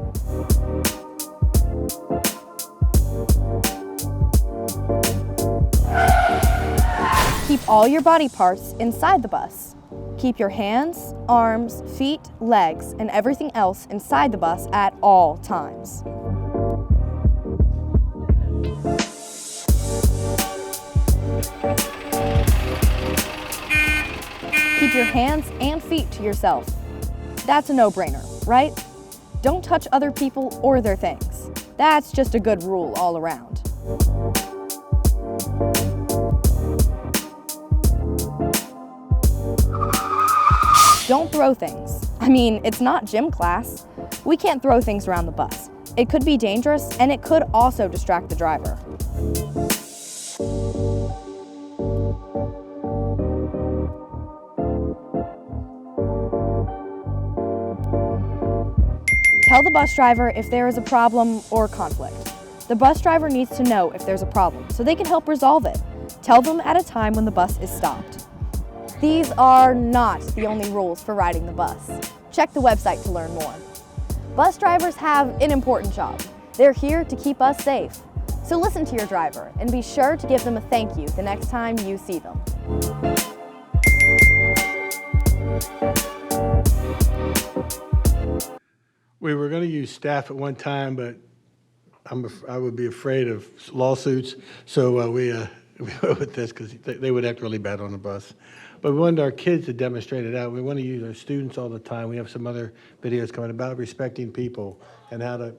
Keep all your body parts inside the bus. Keep your hands, arms, feet, legs, and everything else inside the bus at all times. Keep your hands and feet to yourself. That's a no-brainer, right? Don't touch other people or their things. That's just a good rule all around. Don't throw things. I mean, it's not gym class. We can't throw things around the bus. It could be dangerous, and it could also distract the driver. Tell the bus driver if there is a problem or conflict. The bus driver needs to know if there's a problem so they can help resolve it. Tell them at a time when the bus is stopped. These are not the only rules for riding the bus. Check the website to learn more. Bus drivers have an important job. They're here to keep us safe. So listen to your driver and be sure to give them a thank you the next time you see them. We were going to use staff at one time, but I would be afraid of lawsuits, so we went with this because they would act really bad on the bus. But we wanted our kids to demonstrate it out. We want to use our students all the time. We have some other videos coming about respecting people and how to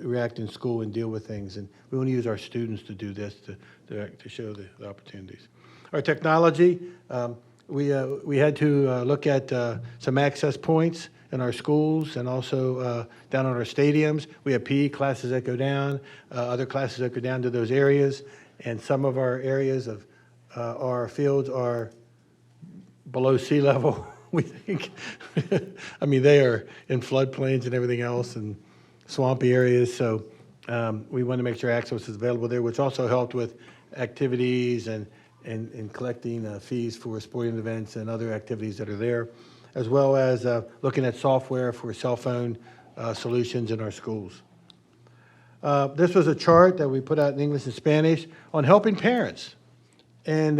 react in school and deal with things. And we want to use our students to do this, to show the opportunities. Our technology, we had to look at some access points in our schools and also down on our stadiums. We have PE classes that go down, other classes that go down to those areas. And some of our areas of our fields are below sea level, we think. I mean, they are in floodplains and everything else and swampy areas. So we want to make sure access is available there, which also helped with activities and collecting fees for sporting events and other activities that are there, as well as looking at software for cell phone solutions in our schools. This was a chart that we put out in English and Spanish on helping parents. And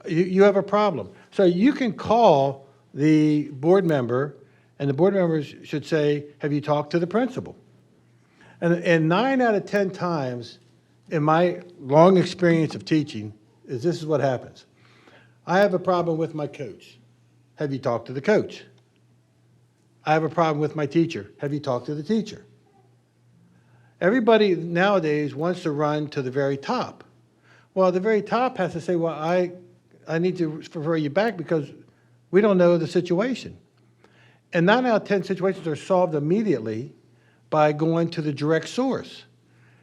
you have a problem. So you can call the board member, and the board members should say, have you talked to the principal? And 9 out of 10 times in my long experience of teaching, this is what happens. I have a problem with my coach. Have you talked to the coach? I have a problem with my teacher. Have you talked to the teacher? Everybody nowadays wants to run to the very top. Well, the very top has to say, well, I need to refer you back because we don't know the situation. And 9 out of 10 situations are solved immediately by going to the direct source.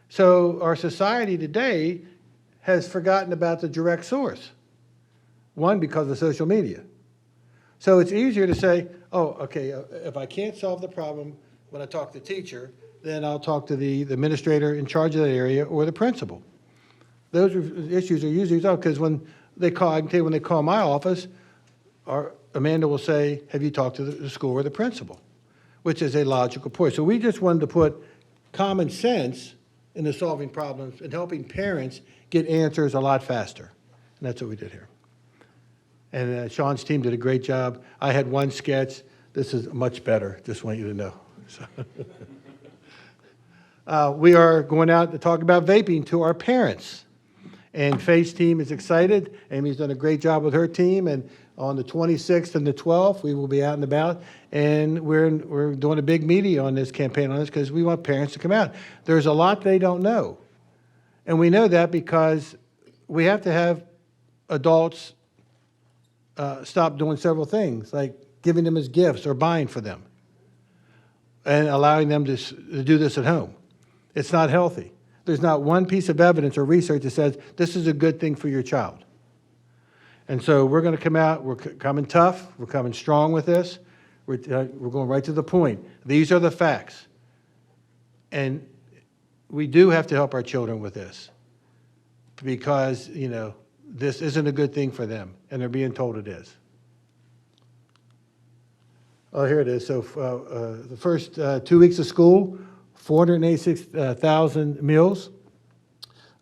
So our society today has forgotten about the direct source. One, because of social media. So it's easier to say, oh, okay, if I can't solve the problem when I talk to the teacher, then I'll talk to the administrator in charge of that area or the principal. Those issues are usually resolved because when they call, I can tell you when they call my office, Amanda will say, have you talked to the school or the principal? Which is a logical point. So we just wanted to put common sense into solving problems and helping parents get answers a lot faster. And that's what we did here. And Sean's team did a great job. I had one sketch. This is much better, just want you to know. So. We are going out to talk about vaping to our parents. And Faye's team is excited. Amy's done a great job with her team. And on the 26th and the 12th, we will be out and about. And we're doing a big media on this campaign on this because we want parents to come out. There's a lot they don't know. And we know that because we have to have adults stop doing several things, like giving them as gifts or buying for them and allowing them to do this at home. It's not healthy. There's not one piece of evidence or research that says this is a good thing for your child. And so we're going to come out, we're coming tough, we're coming strong with this, we're going right to the point. These are the facts. And we do have to help our children with this because, you know, this isn't a good thing for them, and they're being told it is. Oh, here it is. So the first 2 weeks of school, 486,000 meals.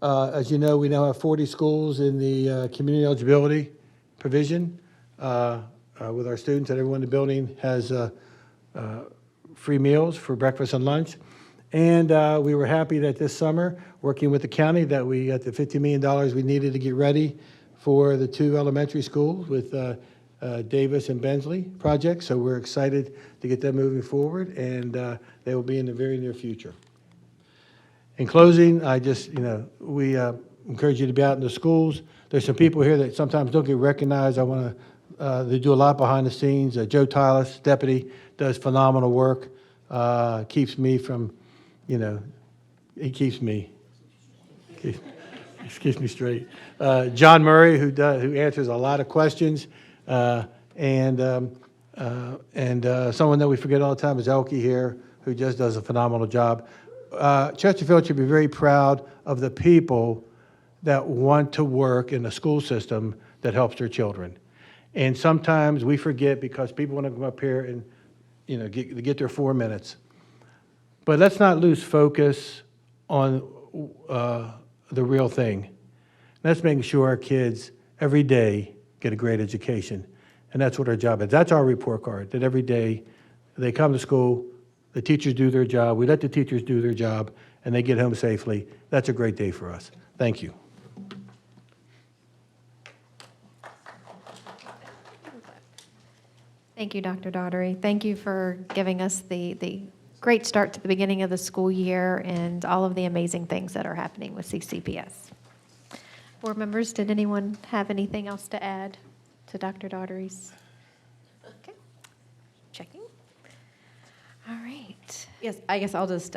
As you know, we now have 40 schools in the community eligibility provision with our students, and everyone in the building has free meals for breakfast and lunch. And we were happy that this summer, working with the county, that we got the $50 million we needed to get ready for the 2 elementary schools with Davis and Bensley projects. So we're excited to get them moving forward, and they will be in the very near future. In closing, I just, we encourage you to be out in the schools. There's some people here that sometimes don't get recognized. I want to, they do a lot behind the scenes. Joe Tyler, deputy, does phenomenal work. Keeps me from, he keeps me straight. John Murray, who answers a lot of questions, and someone that we forget all the time is Elke here, who just does a phenomenal job. Chesterfield should be very proud of the people that want to work in a school system that helps their children. And sometimes we forget because people want to come up here and get their 4 minutes. But let's not lose focus on the real thing. That's making sure our kids every day get a great education. And that's what our job is. That's our report card, that every day they come to school, the teachers do their job, we let the teachers do their job, and they get home safely. That's a great day for us. Thank you. Thank you, Dr. Daugherty. Thank you for giving us the great start to the beginning of the school year and all of the amazing things that are happening with CCPS. Board members, did anyone have anything else to add to Dr. Daugherty's? Okay. Checking. All right. Yes, I guess I'll just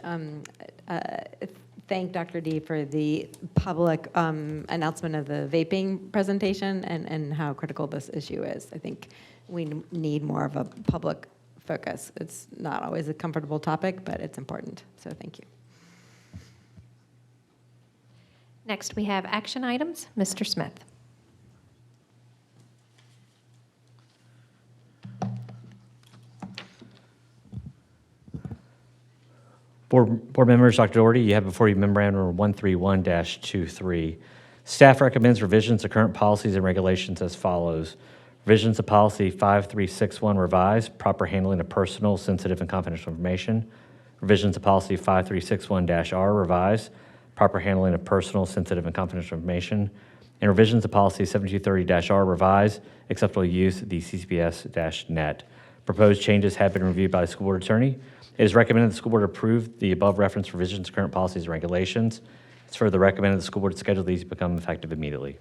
thank Dr. D for the public announcement of the vaping presentation and how critical this issue is. I think we need more of a public focus. It's not always a comfortable topic, but it's important. So thank you. Next, we have action items. Mr. Smith. Board members, Dr. Doherty, you have before you memorandum number 131-23. Staff recommends revisions to current policies and regulations as follows. Revisions to policy 5361 revised, proper handling of personal, sensitive, and confidential information. Revisions to policy 5361-R revised, proper handling of personal, sensitive, and confidential information. And revisions to policy 7230-R revised, acceptable use, the CCPS-net. Proposed changes have been reviewed by the school board attorney. It is recommended the school board approve the above referenced revisions to current policies and regulations. It's further recommended the school board schedule these to become effective immediately.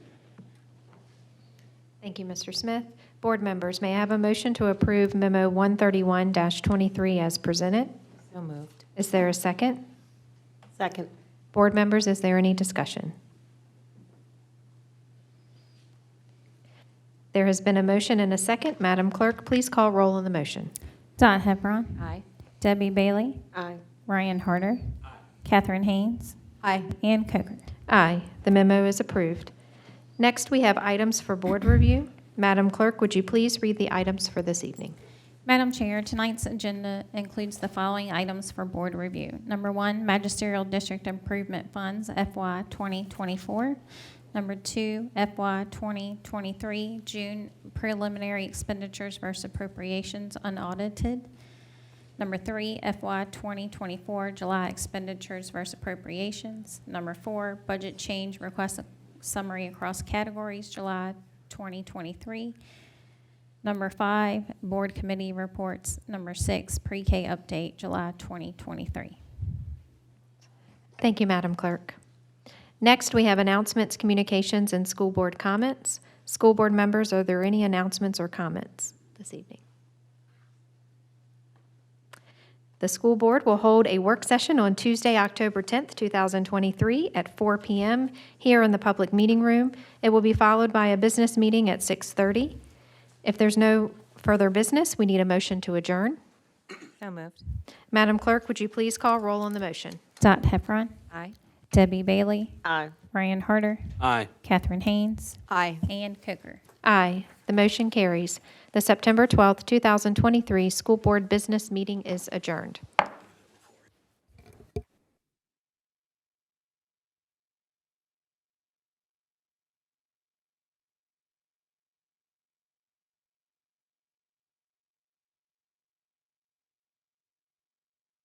Thank you, Mr. Smith. Board members, may I have a motion to approve Memo 131-23 as presented? So moved. Is there a second? Second. Board members, is there any discussion? There has been a motion and a second. Madam Clerk, please call roll on the motion. Dot Heffron. Aye. Debbie Bailey. Aye. Ryan Harder. Catherine Haynes. Aye. Ann Coker. Aye. The memo is approved. Next, we have items for board review. Madam Clerk, would you please read the items for this evening? Madam Chair, tonight's agenda includes the following items for board review. Number 1, Magisterial District Improvement Funds, FY 2024. Number 2, FY 2023, June preliminary expenditures versus appropriations unaudited. Number 3, FY 2024, July expenditures versus appropriations. Number 4, budget change request summary across categories, July 2023. Number 5, board committee reports. Number 6, pre-K update, July 2023. Thank you, Madam Clerk. Next, we have announcements, communications, and school board comments. School board members, are there any announcements or comments this evening? The school board will hold a work session on Tuesday, October 10th, 2023 at 4 p.m. here in the public meeting room. It will be followed by a business meeting at 6:30. If there's no further business, we need a motion to adjourn. So moved. Madam Clerk, would you please call roll on the motion? Dot Heffron. Aye. Debbie Bailey. Aye. Ryan Harder. Aye. Catherine Haynes. Aye. Ann Coker. Aye. The motion carries. The September 12th, 2023 school board business meeting is adjourned.